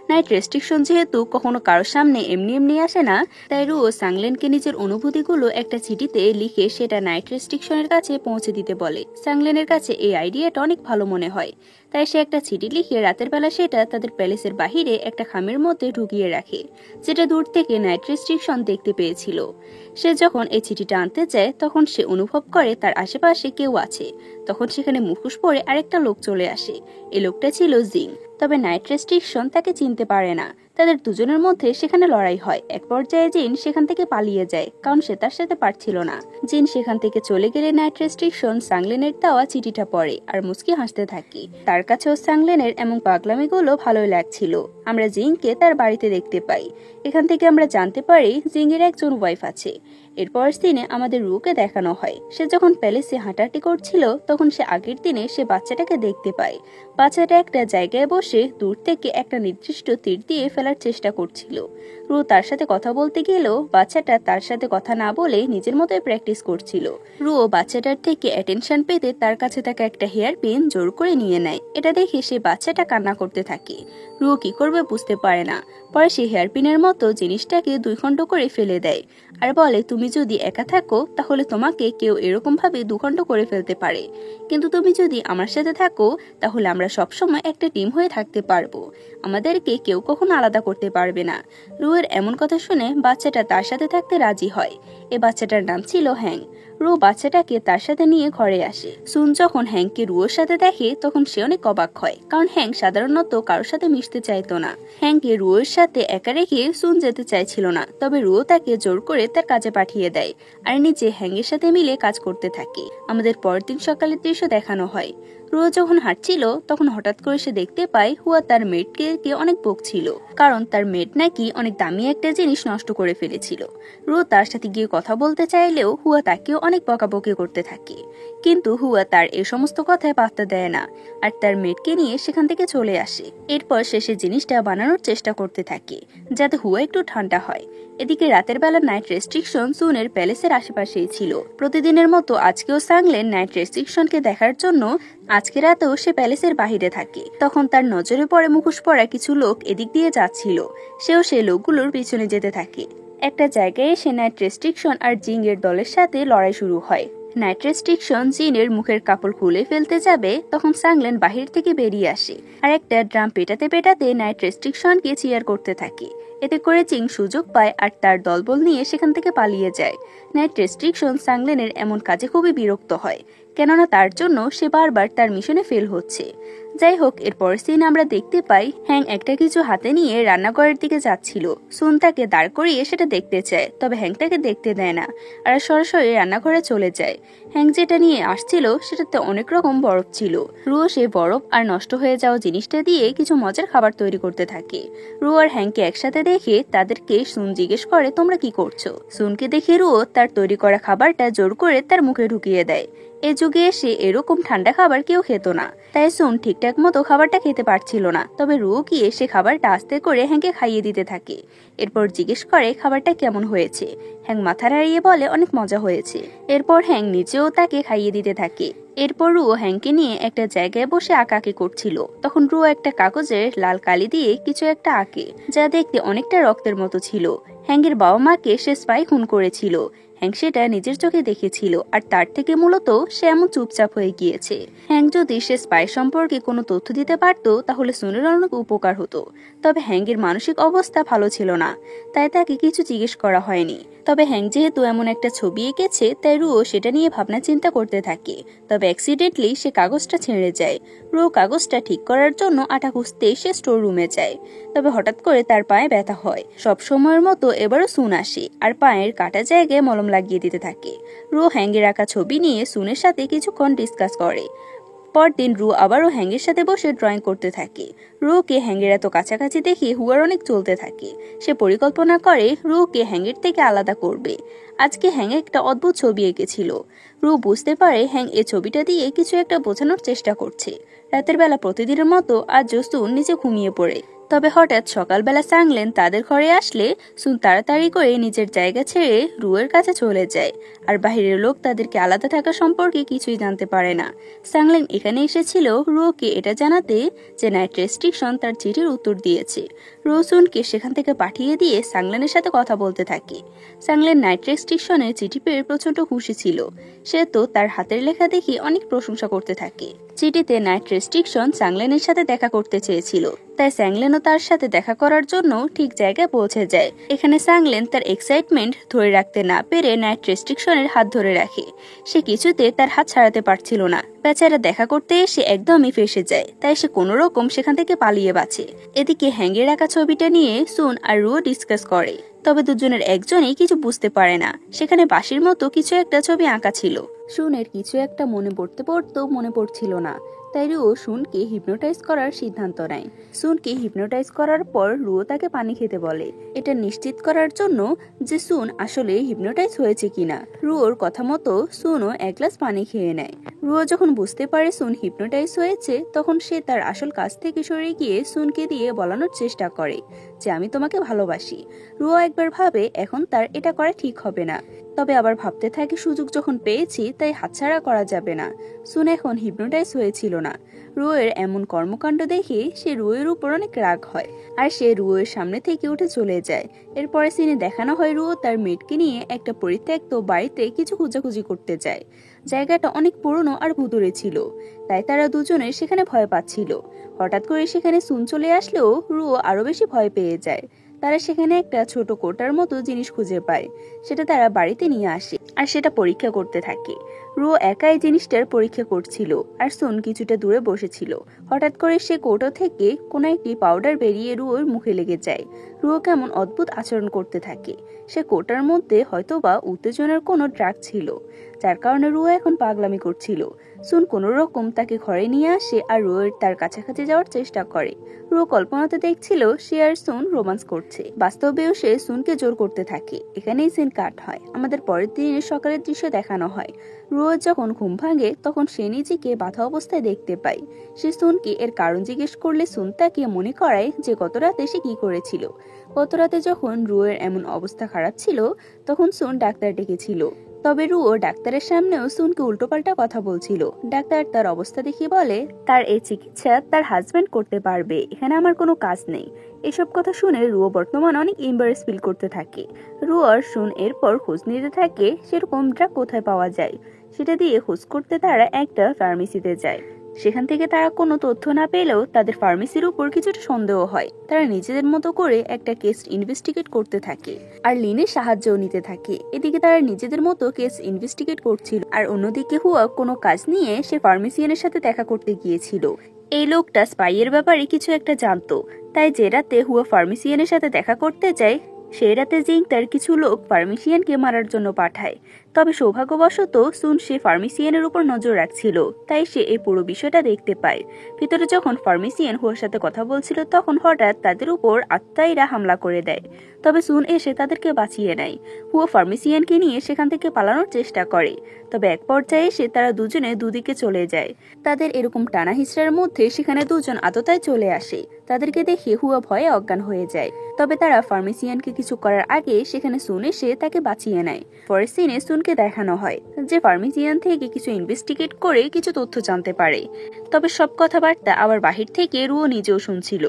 নাইট রেস্ট্রিকশন যেহেতু কখনো কারোর সামনে এমনি এমনি আসে না, তাই রুয়ো সাংলেনকে নিজের অনুভূতিগুলো একটা চিঠিতে লিখে সেটা নাইট রেস্ট্রিকশনের কাছে পৌঁছে দিতে বলে। সাংলেনের কাছে এই আইডিয়াটা অনেক ভালো মনে হয়, তাই সে একটা চিঠি লিখে রাতের বেলা সেটা তাদের প্যালেসের বাহিরে একটা খামের মধ্যে ঢুকিয়ে রাখে, যেটা দূর থেকে নাইট রেস্ট্রিকশন দেখতে পেয়েছিল। সে যখন এই চিঠিটা আনতে যায় তখন সে অনুভব করে তার আশেপাশে কেউ আছে। তখন সেখানে মুখোশ পরে আরেকটা লোক চলে আসে। এই লোকটা ছিল জিং। তবে নাইট রেস্ট্রিকশন তাকে চিনতে পারে না। তাদের দুজনের মধ্যে সেখানে লড়াই হয়। এক পর্যায়ে জিন সেখান থেকে পালিয়ে যায়, কারণ সে তার সাথে পারছিল না। জিন সেখান থেকে চলে গেলে নাইট রেস্ট্রিকশন সাংলেনের দেওয়া চিঠিটা পড়ে আর মুচকি হাসতে থাকে। তার কাছেও সাংলেনের এমন পাগলামিগুলো ভালোই লাগছিল। আমরা জিংকে তার বাড়িতে দেখতে পাই। এখান থেকে আমরা জানতে পারি জিংয়ের একজন ওয়াইফ আছে। এরপর দিনে আমাদের রুকে দেখানো হয়। সে যখন প্যালেসে হাঁটাহাঁটি করছিল তখন সে আগের দিনে সে বাচ্চাটাকে দেখতে পায়। বাচ্চাটা একটা জায়গায় বসে দূর থেকে একটা নির্দিষ্ট তীর দিয়ে ফেলার চেষ্টা করছিল। রু তার সাথে কথা বলতে গেলেও বাচ্চাটা তার সাথে কথা না বলে নিজের মতোই প্র্যাকটিস করছিল। রুও বাচ্চাটার থেকে অ্যাটেনশন পেতে তার কাছে থাকা একটা হেয়ার পিন জোর করে নিয়ে নেয়। এটা দেখে সে বাচ্চাটা কান্না করতে থাকে। রুও কি করবে বুঝতে পারে না। পরে সে হেয়ার পিনের মতো জিনিসটাকে দুই খণ্ড করে ফেলে দেয় আর বলে, তুমি যদি একা থাকো তাহলে তোমাকে কেউ এরকম ভাবে দুখণ্ড করে ফেলতে পারে, কিন্তু তুমি যদি আমার সাথে থাকো তাহলে আমরা সবসময় একটা টিম হয়ে থাকতে পারবো। আমাদেরকে কেউ কখনো আলাদা করতে পারবে না। রুয়ের এমন কথা শুনে বাচ্চাটা তার সাথে থাকতে রাজি হয়। এ বাচ্চাটার নাম ছিল হ্যাং। রু বাচ্চাটাকে তার সাথে নিয়ে ঘরে আসে। সুন যখন হ্যাংকে রুয়োর সাথে দেখে তখন সে অনেক অবাক হয়, কারণ হ্যাং সাধারণত কারোর সাথে মিশতে চাইতো না। হ্যাংকে রুয়োর সাথে একা রেখে সুন যেতে চাইছিল না, তবে রুয়ো তাকে জোর করে তার কাজে পাঠিয়ে দেয় আর নিজে হ্যাংয়ের সাথে মিলে কাজ করতে থাকে। আমাদের পরের দিন সকালের দৃশ্য দেখানো হয়। রুয়ো যখন হাঁটছিল তখন হঠাৎ করে সে দেখতে পায় হুয়া তার মেটকে অনেক বকছিল, কারণ তার মেট নাকি অনেক দামি একটা জিনিস নষ্ট করে ফেলেছিল। রুয়ো তার সাথে গিয়ে কথা বলতে চাইলেও হুয়া তাকেও অনেক বকাবকি করতে থাকে, কিন্তু হুয়া তার এই সমস্ত কথায় পাত্তা দেয় না আর তার মেটকে নিয়ে সেখান থেকে চলে আসে। এরপর সে জিনিসটা বানানোর চেষ্টা করতে থাকে যাতে হুয়া একটু ঠান্ডা হয়। এদিকে রাতের বেলা নাইট রেস্ট্রিকশন সুনের প্যালেসের আশেপাশেই ছিল। প্রতিদিনের মতো আজকেও সাংলেন নাইট রেস্ট্রিকশনকে দেখার জন্য আজকে রাতেও সে প্যালেসের বাহিরে থাকে। তখন তার নজরে পড়ে মুখোশ পরা কিছু লোক এদিক দিয়ে যাচ্ছিল। সেও সেই লোকগুলোর পিছনে যেতে থাকে। একটা জায়গায় এসে নাইট রেস্ট্রিকশন আর জিং এর দলের সাথে লড়াই শুরু হয়। নাইট রেস্ট্রিকশন জিনের মুখের কাপড় খুলে ফেলতে যাবে, তখন সাংলেন বাহির থেকে বেরিয়ে আসে আর একটা ড্রাম পেটাতে পেটাতে নাইট রেস্ট্রিকশনকে চিয়ার করতে থাকে। এতে করে চিং সুযোগ পায় আর তার দলবল নিয়ে সেখান থেকে পালিয়ে যায়। নাইট রেস্ট্রিকশন সাংলেনের এমন কাজে খুবই বিরক্ত হয়, কেননা তার জন্য সে বারবার তার মিশনে ফেল হচ্ছে। যাই হোক, এরপর সিন আমরা দেখতে পাই হ্যাং একটা কিছু হাতে নিয়ে রান্নাঘরের দিকে যাচ্ছিল। সুন তাকে দাঁড় করিয়ে সেটা দেখতে চায়, তবে হ্যাং তাকে দেখতে দেয় না আর সরাসরি রান্নাঘরে চলে যায়। হ্যাং যেটা নিয়ে আসছিল সেটাতে অনেক রকম বরফ ছিল। রুও সেই বরফ আর নষ্ট হয়ে যাওয়া জিনিসটা দিয়ে কিছু মজার খাবার তৈরি করতে থাকে। রুও আর হ্যাংকে একসাথে দেখে তাদেরকে সুন জিজ্ঞেস করে, তোমরা কি করছো? সুনকে দেখে রুও তার তৈরি করা খাবারটা জোর করে তার মুখে ঢুকিয়ে দেয়। এ যুগে এসে এরকম ঠান্ডা খাবার কেউ খেত না, তাই সুন ঠিকঠাক মতো খাবারটা খেতে পারছিল না। তবে রুও গিয়ে সে খাবারটা আস্তে করে হ্যাংকে খাইয়ে দিতে থাকে। এরপর জিজ্ঞেস করে খাবারটা কেমন হয়েছে। হ্যাং মাথা নাড়িয়ে বলে অনেক মজা হয়েছে। এরপর হ্যাং নিজেও তাকে খাইয়ে দিতে থাকে। এরপর রুও হ্যাংকে নিয়ে একটা জায়গায় বসে আঁকাআঁকি করছিল। তখন রুও একটা কাগজের লাল কালি দিয়ে কিছু একটা আঁকে, যা দেখতে অনেকটা রক্তের মতো ছিল। হ্যাংয়ের বাবা মাকে সে স্পাই খুন করেছিল। হ্যাং সেটা নিজের চোখে দেখেছিল, আর তার থেকে মূলত সে এমন চুপচাপ হয়ে গিয়েছে। হ্যাং যদি সে স্পাই সম্পর্কে কোনো তথ্য দিতে পারত তাহলে সুনের অনেক উপকার হতো। তবে হ্যাংয়ের মানসিক অবস্থা ভালো ছিল না, তাই তাকে কিছু জিজ্ঞেস করা হয়নি। তবে হ্যাং যেহেতু এমন একটা ছবি এঁকেছে, তাই রুও সেটা নিয়ে ভাবনা চিন্তা করতে থাকে। তবে অ্যাক্সিডেন্টলি সে কাগজটা ছিঁড়ে যায়। রুও কাগজটা ঠিক করার জন্য আটা খুঁজতে সে স্টোর রুমে যায়। তবে হঠাৎ করে তার পায়ে ব্যথা হয়। সব সময়ের মতো এবারও সুন আসে আর পায়ের কাটা জায়গায় মলম লাগিয়ে দিতে থাকে। রুও হ্যাংয়ের আঁকা ছবি নিয়ে সুনের সাথে কিছুক্ষণ ডিসকাস করে। পরদিন রু আবারও হ্যাংয়ের সাথে বসে ড্রয়িং করতে থাকে। রুকে হ্যাংয়ের এত কাছাকাছি দেখে হুয়ার অনেক চলতে থাকে। সে পরিকল্পনা করে রুকে হ্যাংয়ের থেকে আলাদা করবে। আজকে হ্যাং একটা অদ্ভুত ছবি এঁকেছিল। রু বুঝতে পারে হ্যাং এই ছবিটা দিয়ে কিছু একটা বোঝানোর চেষ্টা করছে। রাতের বেলা প্রতিদিনের মতো আজ সুন নিচে ঘুমিয়ে পড়ে। তবে হঠাৎ সকালবেলা সাংলেন তাদের ঘরে আসলে সুন তাড়াতাড়ি করে নিজের জায়গা ছেড়ে রুয়ের কাছে চলে যায়। আর বাহিরের লোক তাদেরকে আলাদা থাকা সম্পর্কে কিছুই জানতে পারে না। সাংলেন এখানে এসেছিল রুকে এটা জানাতে যে নাইট রেস্ট্রিকশন তার চিঠির উত্তর দিয়েছে। রু সুনকে সেখান থেকে পাঠিয়ে দিয়ে সাংলেনের সাথে কথা বলতে থাকে। সাংলেন নাইট রেস্ট্রিকশনের চিঠি পেয়ে প্রচন্ড খুশি ছিল। সে তো তার হাতের লেখা দেখে অনেক প্রশংসা করতে থাকে। চিঠিতে নাইট রেস্ট্রিকশন সাংলেনের সাথে দেখা করতে চেয়েছিল, তাই স্যাংলেনও তার সাথে দেখা করার জন্য ঠিক জায়গায় পৌঁছে যায়। এখানে সাংলেন তার এক্সাইটমেন্ট ধরে রাখতে না পেরে নাইট রেস্ট্রিকশনের হাত ধরে রাখে। সে কিছুতে তার হাত ছাড়াতে পারছিল না। বেচারা দেখা করতে এসে একদমই ফেসে যায়, তাই সে কোনো রকম সেখান থেকে পালিয়ে বাঁচে। এদিকে হ্যাংয়ের রাখা ছবিটা নিয়ে সুন আর রুও ডিসকাস করে। তবে দুজনের একজনই কিছু বুঝতে পারে না। সেখানে বাঁশির মতো কিছু একটা ছবি আঁকা ছিল। সুনের কিছু একটা মনে পড়ছিল না, তাই রুও সুনকে হিপনোটাইজ করার সিদ্ধান্ত নেয়। সুনকে হিপনোটাইজ করার পর রুও তাকে পানি খেতে বলে, এটা নিশ্চিত করার জন্য যে সুন আসলে হিপনোটাইজ হয়েছে কিনা। রুওর কথা মতো সুনও এক গ্লাস পানি খেয়ে নেয়। রুও যখন বুঝতে পারে সুন হিপনোটাইজ হয়েছে, তখন সে তার আসল কাজ থেকে সরে গিয়ে সুনকে দিয়ে বলানোর চেষ্টা করে যে আমি তোমাকে ভালোবাসি। রুও একবার ভাবে এখন তার এটা করা ঠিক হবে না, তবে আবার ভাবতে থাকে সুযোগ যখন পেয়েছি তাই হাতছাড়া করা যাবে না। সুন এখন হিপনোটাইজ হয়েছিল না। রুয়ের এমন কর্মকাণ্ড দেখে সে রুয়ের উপর অনেক রাগ হয় আর সে রুয়ের সামনে থেকে উঠে চলে যায়। এরপরে সিনে দেখানো হয় রুও তার মেয়েটকে নিয়ে একটা পরিত্যক্ত বাড়িতে কিছু খোঁজাখুঁজি করতে যায়। জায়গাটা অনেক পুরনো আর ভুতুড়ে ছিল, তাই তারা দুজনে সেখানে ভয় পাচ্ছিল। হঠাৎ করে সেখানে সুন চলে আসলেও রুও আরো বেশি ভয় পেয়ে যায়। তারা সেখানে একটা ছোট কোটার মতো জিনিস খুঁজে পায়। সেটা তারা বাড়িতে নিয়ে আসে আর সেটা পরীক্ষা করতে থাকে। রুও একাই জিনিসটার পরীক্ষা করছিল আর সুন কিছুটা দূরে বসেছিল। হঠাৎ করে সে কৌটো থেকে কোনো একটি পাউডার বেরিয়ে রুয়োর মুখে লেগে যায়। রুও কেমন অদ্ভুত আচরণ করতে থাকে। সে কোটার মধ্যে হয়তোবা উত্তেজনার কোনো ড্রাগ ছিল, যার কারণে রুও এখন পাগলামি করছিল। সুন কোনো রকম তাকে ঘরে নিয়ে আসে আর রুয়ের তার কাছাকাছি যাওয়ার চেষ্টা করে। রুও কল্পনাতে দেখছিল সে আর সুন রোমান্স করছে। বাস্তবেও সে সুনকে জোর করতে থাকে। এখানেই সিন কাট হয়। আমাদের পরের দিনের সকালের দৃশ্য দেখানো হয়। রুও যখন ঘুম ভাঙে তখন সে নিজেকে বাঁধা অবস্থায় দেখতে পায়। সে সুনকে এর কারণ জিজ্ঞেস করলে সুন তাকে মনে করায় যে গত রাতে সে কি করেছিল। গত রাতে যখন রুয়ের এমন অবস্থা খারাপ ছিল তখন সুন ডাক্তার ডেকেছিল। তবে রুও ডাক্তারের সামনেও সুনকে উল্টোপাল্টা কথা বলছিল। ডাক্তার তার অবস্থা দেখে বলে তার এই চিকিৎসা তার হাজবেন্ড করতে পারবে, এখানে আমার কোনো কাজ নেই। এসব কথা শুনে রুও বর্তমানে অনেক এম্বারেস ফিল করতে থাকে। রুও আর সুন এরপর খোঁজ নিতে থাকে সেরকম ড্রাগ কোথায় পাওয়া যায়। সেটা দিয়ে খোঁজ করতে তারা একটা ফার্মেসিতে যায়। সেখান থেকে তারা কোনো তথ্য না পেলেও তাদের ফার্মেসির উপর কিছুটা সন্দেহ হয়। তারা নিজেদের মতো করে একটা কেস ইনভেস্টিগেট করতে থাকে আর লিনের সাহায্যও নিতে থাকে। এদিকে তারা নিজেদের মতো কেস ইনভেস্টিগেট করছিল আর অন্যদিকে হুয়া কোনো কাজ নিয়ে সে ফার্মেসিয়ানের সাথে দেখা করতে গিয়েছিল। এই লোকটা স্পাইয়ের ব্যাপারে কিছু একটা জানতো, তাই যে রাতে হুয়া ফার্মেসিয়ানের সাথে দেখা করতে যায় সেই রাতে জিং তার কিছু লোক ফার্মেসিয়ানকে মারার জন্য পাঠায়। তবে সৌভাগ্যবশত সুন সে ফার্মেসিয়ানের উপর নজর রাখছিল, তাই সে এই পুরো বিষয়টা দেখতে পায়। ভিতরে যখন ফার্মেসিয়ান হুয়ার সাথে কথা বলছিল তখন হঠাৎ তাদের উপর আত্মাইরা হামলা করে দেয়। তবে সুন এসে তাদেরকে বাঁচিয়ে নেয়। হুয়া ফার্মেসিয়ানকে নিয়ে সেখান থেকে পালানোর চেষ্টা করে, তবে এক পর্যায়ে এসে তারা দুজনে দুদিকে চলে যায়। তাদের এরকম টানা হিচড়ার মধ্যে সেখানে দুজন আততায় চলে আসে। তাদেরকে দেখে হুয়া ভয়ে অজ্ঞান হয়ে যায়। তবে তারা ফার্মেসিয়ানকে কিছু করার আগে সেখানে সুন এসে তাকে বাঁচিয়ে নেয়। পরের সিনে সুনকে দেখানো হয় যে ফার্মেসিয়ান থেকে কিছু ইনভেস্টিগেট করে কিছু তথ্য জানতে পারে। তবে সব কথাবার্তা আবার বাহির থেকে রুও নিজেও শুনছিল।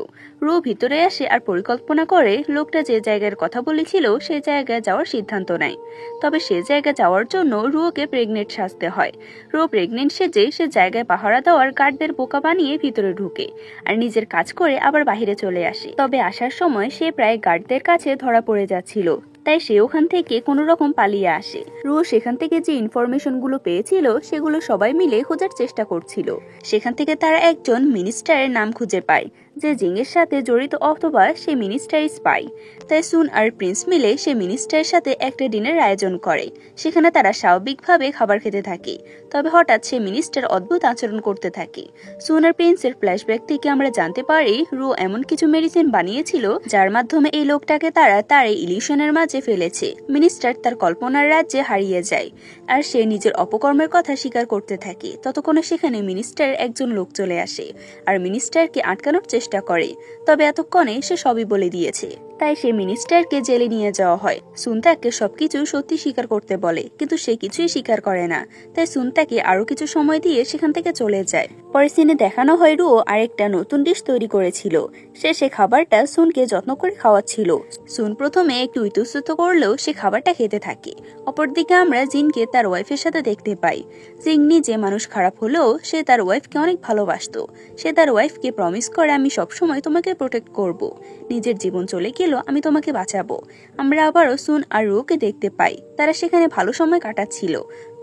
রুও ভিতরে আসে আর পরিকল্পনা করে লোকটা যে জায়গার কথা বলেছিল সেই জায়গায় যাওয়ার সিদ্ধান্ত নেয়। তবে সে জায়গায় যাওয়ার জন্য রুওকে প্রেগনেন্ট সাজতে হয়। রুও প্রেগনেন্ট সেজে সে জায়গায় পাহারা দেওয়ার গার্ডদের বোকা বানিয়ে ভিতরে ঢুকে আর নিজের কাজ করে আবার বাহিরে চলে আসে। তবে আসার সময় সে প্রায় গার্ডদের কাছে ধরা পড়ে যাচ্ছিল, তাই সে ওখান থেকে কোনো রকম পালিয়ে আসে। রুও সেখান থেকে যে ইনফরমেশন গুলো পেয়েছিল সেগুলো সবাই মিলে খোঁজার চেষ্টা করছিল। সেখান থেকে তারা একজন মিনিস্টারের নাম খুঁজে পায় যে জিংয়ের সাথে জড়িত অথবা সে মিনিস্টার স্পাই। তাই সুন আর প্রিন্স মিলে সে মিনিস্টারের সাথে একটা ডিনার আয়োজন করে। সেখানে তারা স্বাভাবিকভাবে খাবার খেতে থাকে। তবে হঠাৎ সে মিনিস্টার অদ্ভুত আচরণ করতে থাকে। সুন আর প্রিন্সের ফ্ল্যাশব্যাক থেকে আমরা জানতে পারি রুও এমন কিছু মেডিসিন বানিয়েছিল যার মাধ্যমে এই লোকটাকে তারা তার এই ইলিউশনের মাঝে ফেলেছে। মিনিস্টার তার কল্পনার রাজ্যে হারিয়ে যায় আর সে নিজের অপকর্মের কথা স্বীকার করতে থাকে। ততক্ষণে সেখানে মিনিস্টারের একজন লোক চলে আসে আর মিনিস্টারকে আটকানোর চেষ্টা করে। তবে এতক্ষণে সে সবই বলে দিয়েছে, তাই সে মিনিস্টারকে জেলে নিয়ে যাওয়া হয়। সুন তাকে সবকিছু সত্যি স্বীকার করতে বলে, কিন্তু সে কিছুই স্বীকার করে না। তাই সুন তাকে আরো কিছু সময় দিয়ে সেখান থেকে চলে যায়। পরে সিনে দেখানো হয় রুও আরেকটা নতুন ডিশ তৈরি করেছিল। সে খাবারটা সুনকে যত্ন করে খাওয়াচ্ছিল। সুন প্রথমে একটু ইতস্তত করলেও সে খাবারটা খেতে থাকে। অপরদিকে আমরা জিনকে তার ওয়াইফের সাথে দেখতে পাই। জিন নিজে মানুষ খারাপ হলেও সে তার ওয়াইফকে অনেক ভালোবাসতো। সে তার ওয়াইফকে প্রমিস করে আমি সবসময় তোমাকে প্রোটেক্ট করব। নিজের জীবন চলে গেল আমি তোমাকে বাঁচাবো। আমরা আবারও সুন আর রুওকে দেখতে পাই। তারা সেখানে ভালো সময় কাটাচ্ছিল।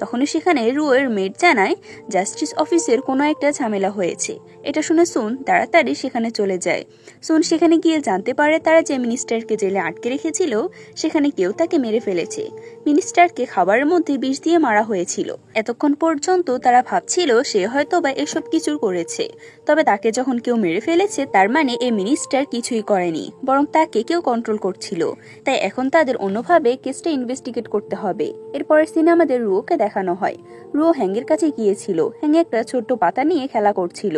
তখনই সেখানে রুওয়ের মেড জানায় জাস্টিস অফিসের কোনো একটা ঝামেলা হয়েছে। এটা শুনে সুন তাড়াতাড়ি সেখানে চলে যায়। সুন সেখানে গিয়ে জানতে পারে তারা যে মিনিস্টারকে জেলে আটকে রেখেছিল সেখানে কেউ তাকে মেরে ফেলেছে। মিনিস্টারকে খাবারের মধ্যে বিষ দিয়ে মারা হয়েছিল। এতক্ষণ পর্যন্ত তারা ভাবছিল সে হয়তো বা এসব কিছু করেছে। তবে তাকে যখন কেউ মেরে ফেলেছে তার মানে এই মিনিস্টার কিছুই করেনি, বরং তাকে কেউ কন্ট্রোল করছিল। তাই এখন তাদের অন্যভাবে কেসটা ইনভেস্টিগেট করতে হবে। এরপরের সিনে আমাদের রুওকে দেখানো হয়। রুও হ্যাংয়ের কাছে গিয়েছিল। হ্যাং একটা ছোট্ট পাতা নিয়ে খেলা করছিল।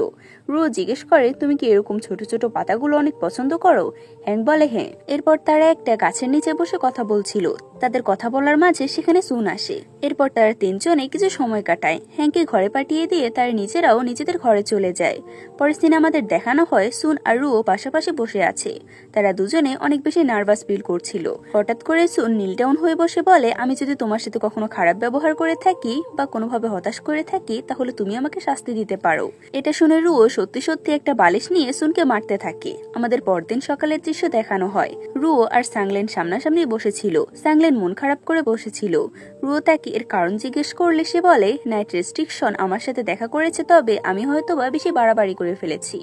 রুও জিজ্ঞেস করে তুমি কি এরকম ছোট ছোট পাতাগুলো অনেক পছন্দ করো? হ্যাং বলে হ্যাঁ। এরপর তারা একটা গাছের নিচে বসে কথা বলছিল। তাদের কথা বলার মাঝে সেখানে সুন আসে। এরপর তারা তিনজনে কিছু সময় কাটায়। হ্যাংকে ঘরে পাঠিয়ে দিয়ে তারা নিজেরাও নিজেদের ঘরে চলে যায়। পরের দিন আমাদের দেখানো হয় সুন আর রুও পাশাপাশি বসে আছে। তারা দুজনে অনেক বেশি নার্ভাস ফিল করছিল। হঠাৎ করে সুন নীল ডাউন হয়ে বসে বলে আমি যদি তোমার সাথে কখনো খারাপ ব্যবহার করে থাকি বা কোনোভাবে হতাশ করে থাকি তাহলে তুমি আমাকে শাস্তি দিতে পারো। এটা শুনে রুও সত্যি সত্যি একটা বালিশ নিয়ে সুনকে মারতে থাকে। আমাদের পরদিন সকালের দৃশ্য দেখানো হয়। রুও আর সাংলেন সামনাসামনি বসেছিল। সাংলেন মন খারাপ করে বসেছিল। রুও তাকে এর কারণ জিজ্ঞেস করলে সে বলে নাইট রেস্ট্রিকশন আমার সাথে দেখা করেছে, তবে আমি হয়তো বা বেশি বাড়াবাড়ি করে ফেলেছি,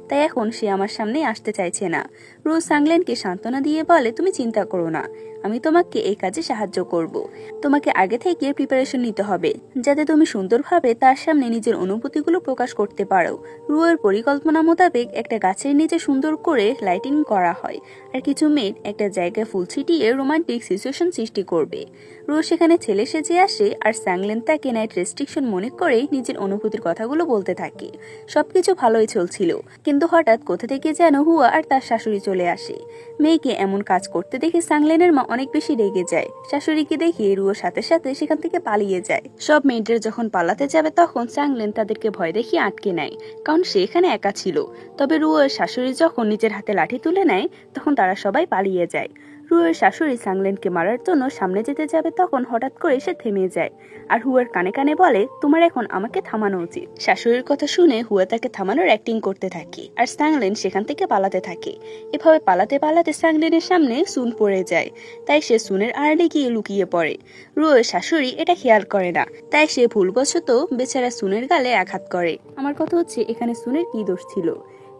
তাই এখন সে আমার সামনে আসতে চাইছে না। রুও সাংলেনকে সান্ত্বনা দিয়ে বলে তুমি চিন্তা করো না, আমি তোমাকে এই কাজে সাহায্য করব। তোমাকে আগে থেকে প্রিপারেশন নিতে হবে যাতে তুমি সুন্দরভাবে তার সামনে নিজের অনুভূতিগুলো প্রকাশ করতে পারো। রুয়ের পরিকল্পনা মোতাবেক একটা গাছের নিচে সুন্দর করে লাইটিং করা হয় আর কিছু মেয়ে একটা জায়গায় ফুল ছিটিয়ে রোমান্টিক সিচুয়েশন সৃষ্টি করবে। রুও সেখানে ছেলে সেজে আসে আর সাংলেন তাকে নাইট রেস্ট্রিকশন মনে করে নিজের অনুভূতির কথাগুলো বলতে থাকে। সবকিছু ভালোই চলছিল, কিন্তু হঠাৎ কোথা থেকে যেন হুয়া আর তার শাশুড়ি চলে আসে। মেয়েকে এমন কাজ করতে দেখে সাংলেনের মা অনেক বেশি রেগে যায়। শাশুড়িকে দেখে রুও সাথে সাথে সেখান থেকে পালিয়ে যায়। সব মেয়েদের যখন পালাতে যাবে তখন সাংলেন তাদেরকে ভয় দেখিয়ে আটকে নেয়, কারণ সে এখানে একা ছিল। তবে রুওর শাশুড়ি যখন নিজের হাতে লাঠি তুলে নেয় তখন তারা সবাই পালিয়ে যায়। রুয়ের শাশুড়ি সাংলেনকে মারার জন্য সামনে যেতে যাবে তখন হঠাৎ করে সে থেমে যায় আর হুয়ার কানে কানে বলে, তোমার এখন আমাকে থামানো উচিত। শাশুড়ির কথা শুনে হুয়া তাকে থামানোর অ্যাক্টিং করতে থাকে আর সাংলেন সেখান থেকে পালাতে থাকে। এভাবে পালাতে পালাতে সাংলেনের সামনে সুন পড়ে যায়, তাই সে সুনের আড়ালে গিয়ে লুকিয়ে পড়ে। রুয়ের শাশুড়ি এটা খেয়াল করে না, তাই সে ভুলবশত বেচারা সুনের গালে আঘাত করে। আমার কথা হচ্ছে, এখানে সুনের কি দোষ ছিল?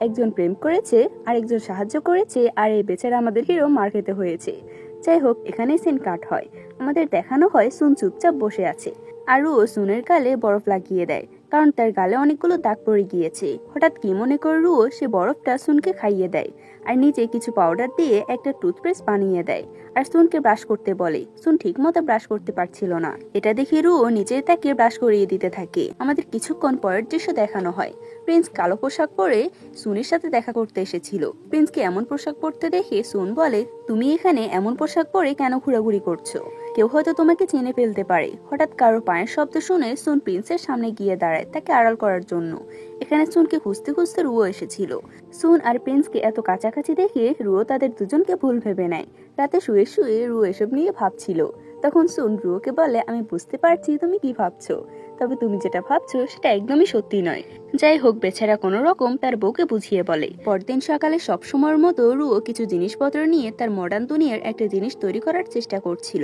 একজন প্রেম করেছে আর একজন সাহায্য করেছে, আর এই বেচারা আমাদের হিরো মার খেতে হয়েছে। যাই হোক, এখানে সিন কাট হয়। আমাদের দেখানো হয় সুন চুপচাপ বসে আছে আর ও সুনের গালে বরফ লাগিয়ে দেয়, কারণ তার গালে অনেকগুলো দাগ পড়ে গিয়েছে। হঠাৎ কি মনে করে রুও সে বরফটা সুনকে খাইয়ে দেয় আর নিজে কিছু পাউডার দিয়ে একটা টুথপেস্ট বানিয়ে দেয় আর সুনকে ব্রাশ করতে বলে। সুন ঠিক মতো ব্রাশ করতে পারছিল না। এটা দেখে রুও নিজে তাকে ব্রাশ করিয়ে দিতে থাকে। আমাদের কিছুক্ষণ পরের দৃশ্য দেখানো হয়। প্রিন্স কালো পোশাক পরে সুনের সাথে দেখা করতে এসেছিল। প্রিন্সকে এমন পোশাক পরতে দেখে সুন বলে, তুমি এখানে এমন পোশাক পরে কেন ঘোরাঘুরি করছো? কেউ হয়তো তোমাকে চিনে ফেলতে পারে। হঠাৎ কারো পায়ের শব্দ শুনে সুন প্রিন্সের সামনে গিয়ে দাঁড়ায় তাকে আড়াল করার জন্য। এখানে সুনকে খুঁজতে খুঁজতে রুও এসেছিল। সুন আর প্রিন্সকে এত কাছাকাছি দেখে রুও তাদের দুজনকে ভুল ভেবে নেয়। রাতে শুয়ে শুয়ে রুও এসব নিয়ে ভাবছিল। তখন সুন রুওকে বলে, আমি বুঝতে পারছি তুমি কি ভাবছো, তবে তুমি যেটা ভাবছো সেটা একদমই সত্যি নয়। যাই হোক, বেচারা কোনো রকম তার বউকে বুঝিয়ে বলে। পরদিন সকালে সবসময়ের মতো রুও কিছু জিনিসপত্র নিয়ে তার মডার্ন দুনিয়ার একটা জিনিস তৈরি করার চেষ্টা করছিল।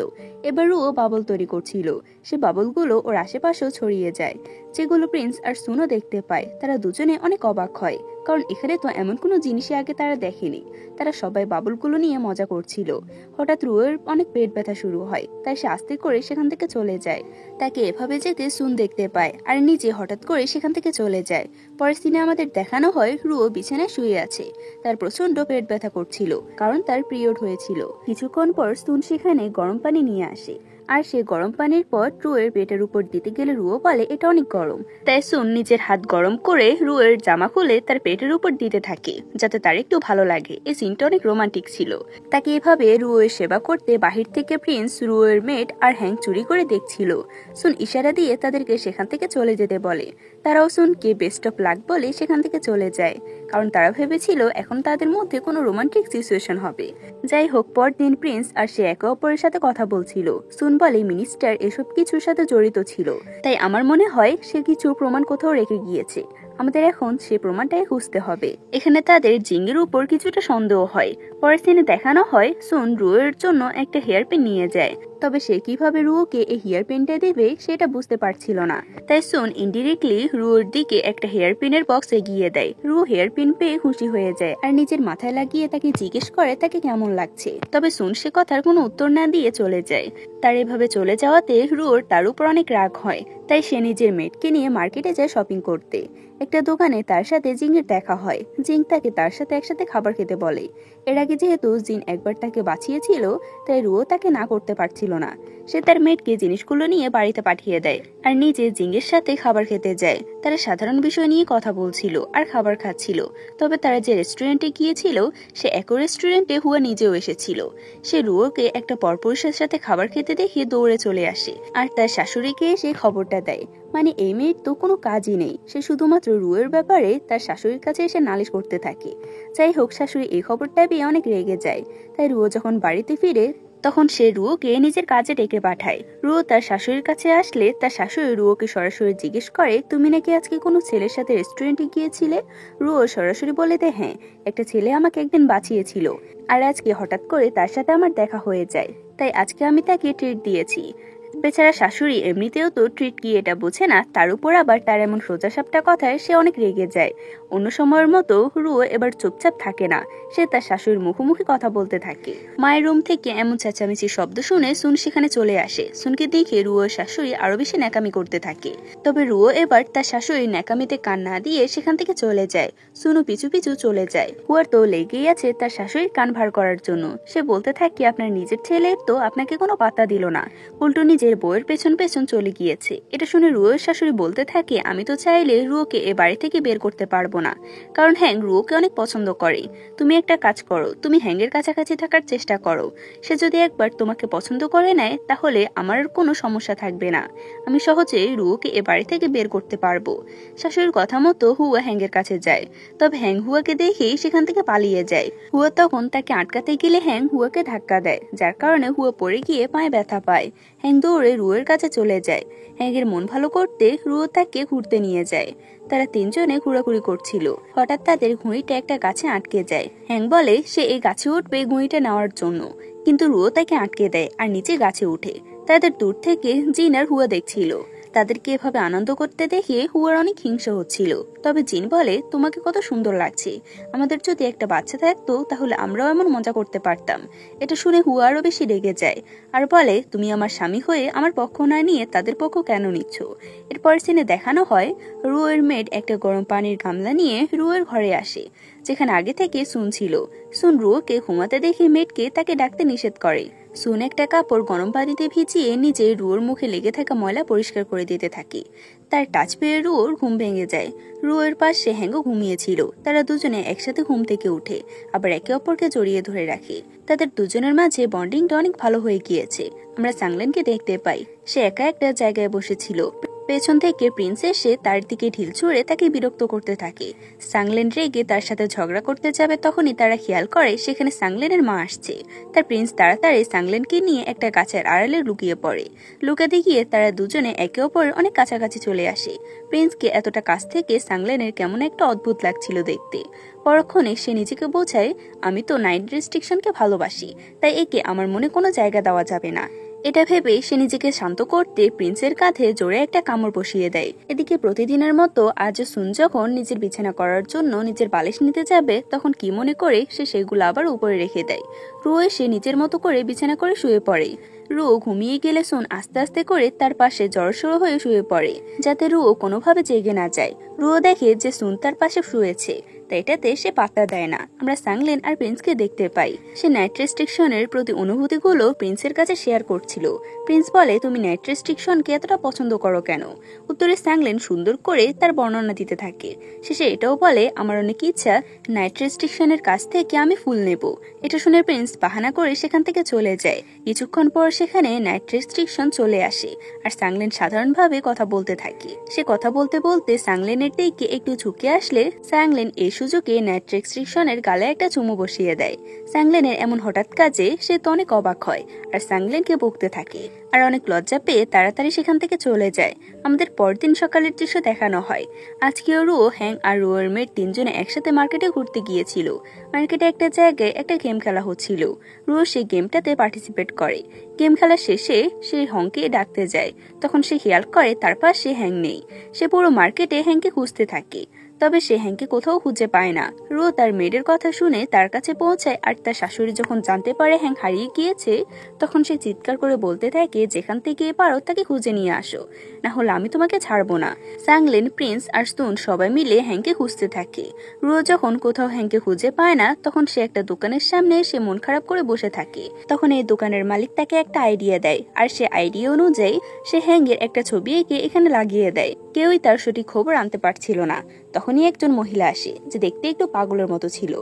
এবার রুও বাবল তৈরি করছিল। সে বাবলগুলো ওর আশেপাশেও ছড়িয়ে যায়, যেগুলো প্রিন্স আর সুনও দেখতে পায়। তারা দুজনে অনেক অবাক হয়, কারণ এখানে তো এমন কোনো জিনিসই আগে তারা দেখেনি। তারা সবাই বাবলগুলো নিয়ে মজা করছিল। হঠাৎ রুয়ের অনেক পেট ব্যথা শুরু হয়, তাই সে আস্তে করে সেখান থেকে চলে যায়। তাকে এভাবে যেতে সুন দেখতে পায় আর নিজে হঠাৎ করে সেখান থেকে চলে যায়। পরের সিনে আমাদের দেখানো হয় রুও বিছানায় শুয়ে আছে। তার প্রচন্ড পেট ব্যথা করছিল, কারণ তার পিরিয়ড হয়েছিল। কিছুক্ষণ পর সুন সেখানে গরম পানি নিয়ে আসে আর সে গরম পানির পর রুয়ের পেটের উপর দিতে গেলে রুও বলে এটা অনেক গরম। তাই সুন নিজের হাত গরম করে রুয়ের জামা খুলে তার পেটের উপর দিতে থাকে, যাতে তার একটু ভালো লাগে। এই সিনটা অনেক রোমান্টিক ছিল। তাকে এভাবে রুয়ের সেবা করতে বাহির থেকে প্রিন্স, রুয়ের মেড আর হ্যাং চুরি করে দেখছিল। সুন ইশারা দিয়ে তাদেরকে সেখান থেকে চলে যেতে বলে। তারাও সুনকে বেস্ট অফ লাক বলে সেখান থেকে চলে যায়, কারণ তারা ভেবেছিল এখন তাদের মধ্যে কোনো রোমান্টিক সিচুয়েশন হবে। যাই হোক, পরদিন প্রিন্স আর সে একে অপরের সাথে কথা বলছিল। সুন বলে মিনিস্টার এসব কিছুর সাথে জড়িত ছিল, তাই আমার মনে হয় সে কিছু প্রমাণ কোথাও রেখে গিয়েছে। আমাদের এখন সে প্রমাণটাই খুঁজতে হবে। এখানে তাদের জিঙ্গের উপর কিছুটা সন্দেহ হয়। পরের সিনে দেখানো হয় সুন রুয়ের জন্য একটা হেয়ার পিন নিয়ে যায়, তবে সে কিভাবে রুয়োকে এই হেয়ার পিনটা দেবে সেটা বুঝতে পারছিল না। তাই সুন ইনডিরেক্টলি রুয়োর দিকে একটা হেয়ার পিনের বক্স এগিয়ে দেয়। রুয়ো হেয়ার পিন পেয়ে খুশি হয়ে যায় আর নিজের মাথায় লাগিয়ে তাকে জিজ্ঞেস করে তাকে কেমন লাগছে। তবে সুন সে কথার কোনো উত্তর না দিয়ে চলে যায়। তার এভাবে চলে যাওয়াতে রুয়োর তার উপর অনেক রাগ হয়, তাই সে নিজের মেডকে নিয়ে মার্কেটে যায় শপিং করতে। একটা দোকানে তার সাথে জিংয়ের দেখা হয়। জিং তাকে তার সাথে একসাথে খাবার খেতে বলে। এর আগে যেহেতু জিন একবার তাকে বাঁচিয়েছিল, তাই রুয়ো তাকে না করতে পারছিল না। সে তার মেডকে জিনিসগুলো নিয়ে বাড়িতে পাঠিয়ে দেয় আর নিজে জিংয়ের সাথে খাবার খেতে যায়। তারা সাধারণ বিষয় নিয়ে কথা বলছিল আর খাবার খাচ্ছিল। তবে তারা যে রেস্টুরেন্টে গিয়েছিল সে একই রেস্টুরেন্টে হুয়া নিজেও এসেছিল। সে রুয়োকে একটা পরপুরুষের সাথে খাবার খেতে দেখে দৌড়ে চলে আসে আর তার শাশুড়িকে এসে খবরটা দেয়। মানে এই মেয়ের তো কোনো কাজই নেই, সে শুধুমাত্র রুয়ের ব্যাপারে তার শাশুড়ির কাছে এসে নালিশ করতে থাকে। যাই হোক, শাশুড়ি এই খবরটা পেয়ে অনেক রেগে যায়। তাই রুয়ো যখন বাড়িতে ফিরে তখন সে রুয়োকে নিজের কাজে ডেকে পাঠায়। রুয়ো তার শাশুড়ির কাছে আসলে তার শাশুড়ি রুয়োকে সরাসরি জিজ্ঞেস করে, তুমি নাকি আজকে কোনো ছেলের সাথে রেস্টুরেন্টে গিয়েছিলে? রুয়ো সরাসরি বলে দেয়, হ্যাঁ, একটা ছেলে আমাকে একদিন বাঁচিয়েছিল আর আজকে হঠাৎ করে তার সাথে আমার দেখা হয়ে যায়, তাই আজকে আমি তাকে ট্রিট দিয়েছি। বেচারা শাশুড়ি এমনিতেও তো ট্রিট কি এটা বোঝে না, তার উপর আবার তার এমন সোজাসাপটা কথায় সে অনেক রেগে যায়। অন্য সময়ের মতো রুয়ো এবার চুপচাপ থাকে না, সে তার শাশুড়ির মুখোমুখি কথা বলতে থাকে। মায়ের রুম থেকে এমন চেঁচামেচির শব্দ শুনে সুন সেখানে চলে আসে। সুনকে দেখে রুয়োর শাশুড়ি আরো বেশি ন্যাকামি করতে থাকে। তবে রুয়ো এবার তার শাশুড়ির ন্যাকামিতে কান না দিয়ে সেখান থেকে চলে যায়। সুনও পিছু পিছু চলে যায়। হুয়ার তো লেগেই আছে তার শাশুড়ির কান ভার করার জন্য। সে বলতে থাকে, আপনার নিজের ছেলে তো আপনাকে কোনো পাত্তা দিল না, উল্টো নিজে নিজের বউয়ের পেছন পেছন চলে গিয়েছে। এটা শুনে রুয়োর শাশুড়ি বলতে থাকে, আমি তো চাইলে রুয়োকে এ বাড়ি থেকে বের করতে পারবো না, কারণ হ্যাং রুয়োকে অনেক পছন্দ করে। তুমি একটা কাজ করো, তুমি হ্যাংয়ের কাছাকাছি থাকার চেষ্টা করো। সে যদি একবার তোমাকে পছন্দ করে নেয় তাহলে আমার আর কোনো সমস্যা থাকবে না, আমি সহজে রুয়োকে এ বাড়ি থেকে বের করতে পারবো। শাশুড়ির কথা মতো হুয়া হ্যাংয়ের কাছে যায়, তবে হ্যাং হুয়াকে দেখেই সেখান থেকে পালিয়ে যায়। হুয়া তখন তাকে আটকাতে গেলে হ্যাং হুয়াকে ধাক্কা দেয়, যার কারণে হুয়া পড়ে গিয়ে পায়ে ব্যথা পায়। হ্যাং দৌড়ে রুয়ের কাছে চলে যায়। হ্যাংয়ের মন ভালো করতে রুয়ো তাকে ঘুরতে নিয়ে যায়। তারা তিনজনে ঘোরাঘুরি করছিল, হঠাৎ তাদের ঘুড়িটা একটা গাছে আটকে যায়। হ্যাং বলে সে এই গাছে উঠবে ঘুড়িটা নেওয়ার জন্য, কিন্তু রুয়ো তাকে আটকে দেয় আর নিচে গাছে উঠে। তাদের দূর থেকে জিন আর হুয়া দেখছিল। তাদেরকে এভাবে আনন্দ করতে দেখে হুয়ার অনেক হিংসা হচ্ছিল। তবে জিন বলে, তোমাকে কত সুন্দর লাগছে, আমাদের যদি একটা বাচ্চা থাকতো তাহলে আমরাও এমন মজা করতে পারতাম। এটা শুনে হুয়া আরো বেশি রেগে যায় আর বলে, তুমি আমার স্বামী হয়ে আমার পক্ষ না নিয়ে তাদের পক্ষ কেন নিচ্ছ? এরপর সিনে দেখানো হয় রুয়ের মেড একটা গরম পানির গামলা নিয়ে রুয়ের ঘরে আসে, যেখানে আগে থেকে সুন ছিল। সুন রুয়োকে ঘুমাতে দেখে মেডকে তাকে ডাকতে নিষেধ করে। সুন একটা কাপড় গরম পানিতে ভিজিয়ে নিজে রুয়োর মুখে লেগে থাকা ময়লা পরিষ্কার করে দিতে থাকে। তার টাচ পেয়ে রুয়োর ঘুম ভেঙে যায়। রুয়োর পাশে হ্যাংও ঘুমিয়েছিল। তারা দুজনে একসাথে ঘুম থেকে উঠে আবার একে অপরকে জড়িয়ে ধরে রাখে। তাদের দুজনের মাঝে বন্ডিংটা অনেক ভালো হয়ে গিয়েছে। আমরা সাংলেনকে দেখতে পাই, সে একা একটা জায়গায় বসেছিল। পেছন থেকে প্রিন্স এসে তার দিকে ঢিল ছুঁড়ে তাকে বিরক্ত করতে থাকে। সাংলেন রেগে তার সাথে ঝগড়া করতে যাবে, তখনই তারা খেয়াল করে সেখানে সাংলেনের মা আসছে। তার প্রিন্স তাড়াতাড়ি সাংলেনকে নিয়ে একটা গাছের আড়ালে লুকিয়ে পড়ে। লুকাতে গিয়ে তারা দুজনে একে অপরের অনেক কাছাকাছি চলে আসে। প্রিন্সকে এতটা কাছ থেকে সাংলেনের কেমন একটা অদ্ভুত লাগছিল দেখতে। পরক্ষণে সে নিজেকে বোঝায়, আমি তো নাইট রেস্ট্রিকশনকে ভালোবাসি, তাই একে আমার মনে কোনো জায়গা দেওয়া যাবে না। এটা ভেবে সে নিজেকে শান্ত করতে প্রিন্সের কাঁধে জোরে একটা কামড় বসিয়ে দেয়। এদিকে প্রতিদিনের মতো আজ সুন যখন নিজের বিছানা করার জন্য নিজের বালিশ নিতে যাবে, তখন কি মনে করে সে সেগুলো আবার উপরে রেখে দেয়। রুয়ো সে নিজের মতো করে বিছানা করে শুয়ে পড়ে। রুয়ো ঘুমিয়ে গেলে সুন আস্তে আস্তে করে তার পাশে জড়সড় হয়ে শুয়ে পড়ে, যাতে রুয়ো কোনোভাবে জেগে না যায়। রুয়ো দেখে যে সুন তার পাশে শুয়েছে, তাই এটাতে সে পাত্তা দেয় না। আমরা সাংলেন আর প্রিন্সকে দেখতে পাই, সে নাইট রেস্ট্রিকশনের প্রতি অনুভূতিগুলো প্রিন্সের কাছে শেয়ার করছিল। প্রিন্স বলে, তুমি নাইট রেস্ট্রিকশনকে এতটা পছন্দ করো কেন? উত্তরে সাংলেন সুন্দর করে তার বর্ণনা দিতে থাকে। শেষে এটাও বলে, আমার অনেক ইচ্ছা নাইট রেস্ট্রিকশনের কাছ থেকে আমি ফুল নেব। এটা শুনে প্রিন্স বাহানা করে সেখান থেকে চলে যায়। কিছুক্ষণ পর সেখানে নাইট রেস্ট্রিকশন চলে আসে আর সাংলেন সাধারণভাবে কথা বলতে থাকে। সে কথা বলতে বলতে সাংলেনের দিকে একটু ঝুঁকে আসলে সাংলেন এই সুযোগে নাইট রেস্ট্রিকশনের গালে একটা চুমু বসিয়ে দেয়। সাংলেনের এমন হঠাৎ কাজে সে তো অনেক অবাক হয় আর সাংলেনকে বকতে থাকে আর অনেক লজ্জা পেয়ে তাড়াতাড়ি সেখান থেকে চলে যায়। আমাদের পরদিন সকালের দৃশ্য দেখানো হয়। আজকেও রুয়ো, হ্যাং আর রুয়োর মেয়ের তিনজনে একসাথে মার্কেটে ঘুরতে গিয়েছিল। মার্কেটে একটা জায়গায় একটা গেম খেলা হচ্ছিল। রুয়ো সেই গেমটাতে পার্টিসিপেট করে। গেম খেলা শেষে সে হ্যাংকে ডাকতে যায়, তখন সে খেয়াল করে তার পাশে হ্যাং নেই। সে পুরো মার্কেটে হ্যাংকে খুঁজতে থাকে, তবে সে হ্যাংকে কোথাও খুঁজে পায় না। রুয়ো তার মেয়ের কথা শুনে তার কাছে পৌঁছায় আর তার শাশুড়ি যখন জানতে পারে হ্যাং হারিয়ে গিয়েছে, তখন সে চিৎকার করে বলতে থাকে, যেখান থেকে পারো তাকে খুঁজে নিয়ে আসো, না হলে আমি তোমাকে ছাড়বো না। সাংলেন, প্রিন্স আর সুন সবাই মিলে হ্যাংকে খুঁজতে থাকে। রুয়ো যখন কোথাও হ্যাংকে খুঁজে পায় না, তখন সে একটা দোকানের সামনে সে মন খারাপ করে বসে থাকে। তখন এই দোকানের মালিক তাকে একটা আইডিয়া দেয় আর সে আইডিয়া অনুযায়ী সে হ্যাংয়ের একটা ছবি এঁকে এখানে লাগিয়ে দেয়। কেউই তার সঠিক খবর আনতে পারছিল না। তখনই একজন মহিলা আসে, যে দেখতে একটু পাগলের মতো ছিল।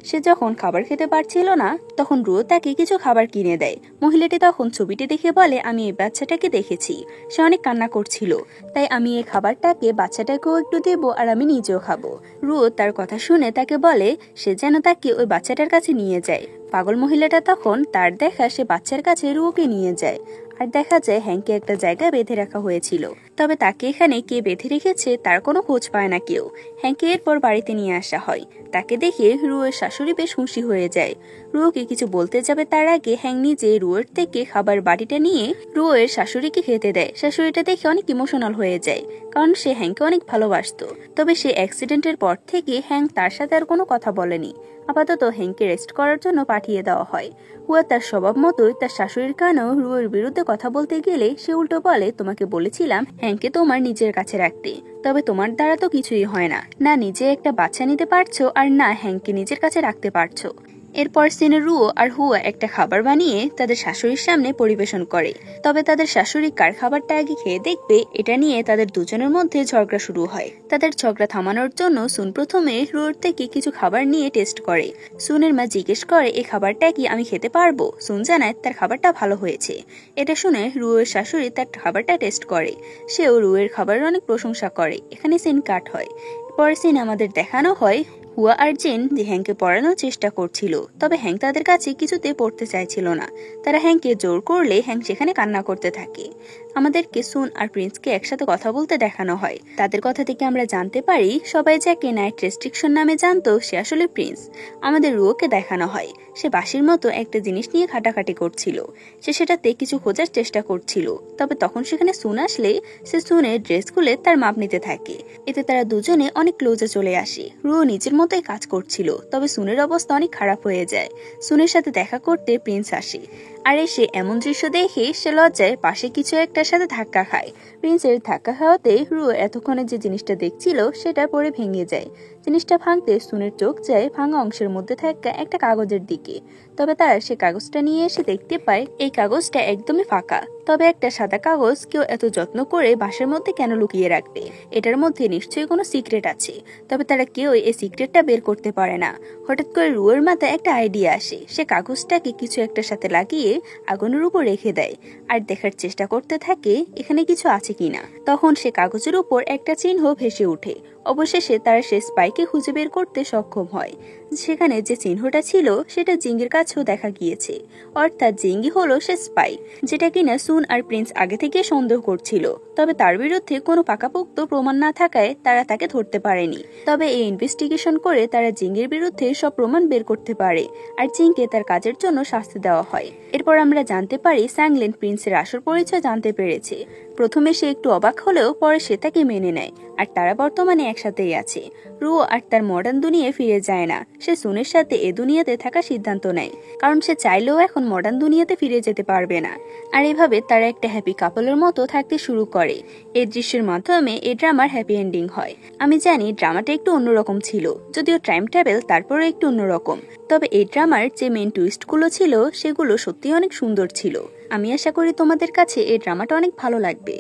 সে যখন খাবার খেতে পারছিল না, তখন রুয়ো তাকে কিছু খাবার কিনে দেয়। মহিলাটি তখন ছবিটি দেখে বলে, আমি এই বাচ্চাটাকে দেখেছি, সে অনেক কান্না করছিল, তাই আমি এই খাবারটাকে বাচ্চাটাকেও একটু দেবো আর আমি নিজেও খাবো। রুয়ো তার কথা শুনে তাকে বলে সে যেন তাকে ওই বাচ্চাটার কাছে নিয়ে যায়। পাগল মহিলাটা তখন তার দেখা সে বাচ্চার কাছে রুয়োকে নিয়ে যায় আর দেখা যায় হ্যাংকে একটা জায়গায় বেঁধে রাখা হয়েছিল। তবে তাকে এখানে কে বেঁধে রেখেছে তার কোনো খোঁজ পায় না কেউ। হ্যাংকে এরপর বাড়িতে নিয়ে আসা হয়। তাকে দেখে রুয়োর শাশুড়ি বেশ খুশি হয়ে যায়। রুয়োকে কিছু বলতে যাবে তার আগে হ্যাং নিজে রুয়োর থেকে খাবার বাটিটা নিয়ে রুয়োর শাশুড়িকে খেতে দেয়। শাশুড়িটা দেখে অনেক ইমোশনাল হয়ে যায়, কারণ সে হ্যাংকে অনেক ভালোবাসতো। তবে সে অ্যাক্সিডেন্টের পর থেকে হ্যাং তার সাথে আর কোনো কথা বলেনি। আপাতত হ্যাংকে রেস্ট করার জন্য পাঠিয়ে দেওয়া হয়। হুয়া তার স্বভাব মতোই তার শাশুড়ির কানেও রুয়োর বিরুদ্ধে কথা বলতে গেলে সে উল্টো বলে, তোমাকে বলেছিলাম হ্যাংকে তোমার নিজের কাছে রাখতে, তবে তোমার দ্বারা তো কিছুই হয় না, না নিজে একটা বাচ্চা নিতে পারছো আর না হ্যাংকে নিজের কাছে রাখতে পারছো। এরপর সিনে রুও আর হুয়া একটা খাবার বানিয়ে তাদের শাশুড়ির সামনে পরিবেশন করে। তবে তাদের শাশুড়ি কার খাবারটা আগে খেয়ে দেখবে এটা নিয়ে তাদের দুজনের মধ্যে ঝগড়া শুরু হয়। তাদের ঝগড়া থামানোর জন্য সুন প্রথমে রুর থেকে কিছু খাবার নিয়ে টেস্ট করে। সুনের মা জিজ্ঞেস করে এই খাবারটা কি আমি খেতে পারবো। সুন জানায় তার খাবারটা ভালো হয়েছে। এটা শুনে রুয়ের শাশুড়ি তার খাবারটা টেস্ট করে। সেও রুয়ের খাবারের অনেক প্রশংসা করে। এখানে সিন কাট হয়। পরের সিন আমাদের দেখানো হয় হুয়া আর জেন যে হ্যাংকে পড়ানোর চেষ্টা করছিল, তবে হ্যাং তাদের কাছে কিছুতে পড়তে চাইছিল না। তারা হ্যাংকে জোর করলে হ্যাং সেখানে কান্না করতে থাকে। আমাদেরকে সুন আর প্রিন্সকে একসাথে কথা বলতে দেখানো হয়। তাদের কথা থেকে আমরা জানতে পারি সবাই যাকে নাইট রেস্ট্রিকশন নামে জানতো সে আসলে প্রিন্স। আমাদের রুয়োকে দেখানো হয় সে বাঁশির মতো একটা জিনিস নিয়ে ঘাটাঘাটি করছিল। সে সেটাতে কিছু খোঁজার চেষ্টা করছিল। তবে তখন সেখানে সুন আসলে সে সুনের ড্রেস খুলে তার মাপ নিতে থাকে। এতে তারা দুজনে অনেক ক্লোজে চলে আসে। রুয়ো নিজের মতোই কাজ করছিল, তবে সুনের অবস্থা অনেক খারাপ হয়ে যায়। সুনের সাথে দেখা করতে প্রিন্স আসে। আর এসে এমন দৃশ্য দেখে সে লজ্জায় পাশে কিছু একটার সাথে ধাক্কা খায়। প্রিন্সের ধাক্কা খাওয়াতে রুয়ো এতক্ষণে যে জিনিসটা দেখছিল সেটা পরে ভেঙে যায়। জিনিসটা ভাঙতে সুনের চোখ যায় ভাঙা অংশের মধ্যে থাকা একটা কাগজের দিকে। তবে তারা সে কাগজটা নিয়ে এসে দেখতে পায় এই কাগজটা একদমই ফাঁকা। তবে একটা সাদা কাগজ কেউ এত যত্ন করে বাঁশের মধ্যে কেন লুকিয়ে রাখবে? এটার মধ্যে নিশ্চয়ই কোনো সিক্রেট আছে। তবে তারা কেউ এই সিক্রেটটা বের করতে পারে না। হঠাৎ করে রুয়ের মাথায় একটা আইডিয়া আসে। সে কাগজটাকে কিছু একটার সাথে লাগিয়ে আগুনের উপর রেখে দেয় আর দেখার চেষ্টা করতে থাকে এখানে কিছু আছে কিনা। তখন সে কাগজের উপর একটা চিহ্ন ভেসে ওঠে। অবশেষে তারা সে স্পাইকে খুঁজে বের করতে সক্ষম হয়। সেখানে যে চিহ্নটা ছিল সেটা জিঙ্গির কাছেও দেখা গিয়েছে। অর্থাৎ জিঙ্গি হলো সে স্পাই, যেটা কিনা সুন আর প্রিন্স আগে থেকে সন্দেহ করছিল। তবে তার বিরুদ্ধে কোনো পাকাপোক্ত প্রমাণ না থাকায় তারা তাকে ধরতে পারেনি। তবে এই ইনভেস্টিগেশন করে তারা জিঙ্গির বিরুদ্ধে সব প্রমাণ বের করতে পারে আর জিংকে তার কাজের জন্য শাস্তি দেওয়া হয়। এরপর আমরা জানতে পারি স্যাংলিন প্রিন্সের আসল পরিচয় জানতে পেরেছে। প্রথমে সে একটু অবাক হলেও পরে সে তাকে মেনে নেয় আর তারা বর্তমানে একসাথেই আছে। রুয়ো আর তার মডার্ন দুনিয়ায় ফিরে যায় না। সে সুনের সাথে এ দুনিয়াতে থাকার সিদ্ধান্ত নেয়, কারণ সে চাইলেও এখন মডার্ন দুনিয়াতে ফিরে যেতে পারবে না। আর এভাবে তারা একটা হ্যাপি কাপলের মতো থাকতে শুরু করে। এই দৃশ্যের মাধ্যমে এই ড্রামার হ্যাপি এন্ডিং হয়। আমি জানি ড্রামাটা একটু অন্যরকম ছিল, যদিও টাইম ট্রাভেল তারপরে একটু অন্যরকম। তবে এই ড্রামার যে মেইন টুইস্টগুলো ছিল সেগুলো সত্যি অনেক সুন্দর ছিল। আমি আশা করি তোমাদের কাছে এই ড্রামাটা অনেক ভালো লাগবে।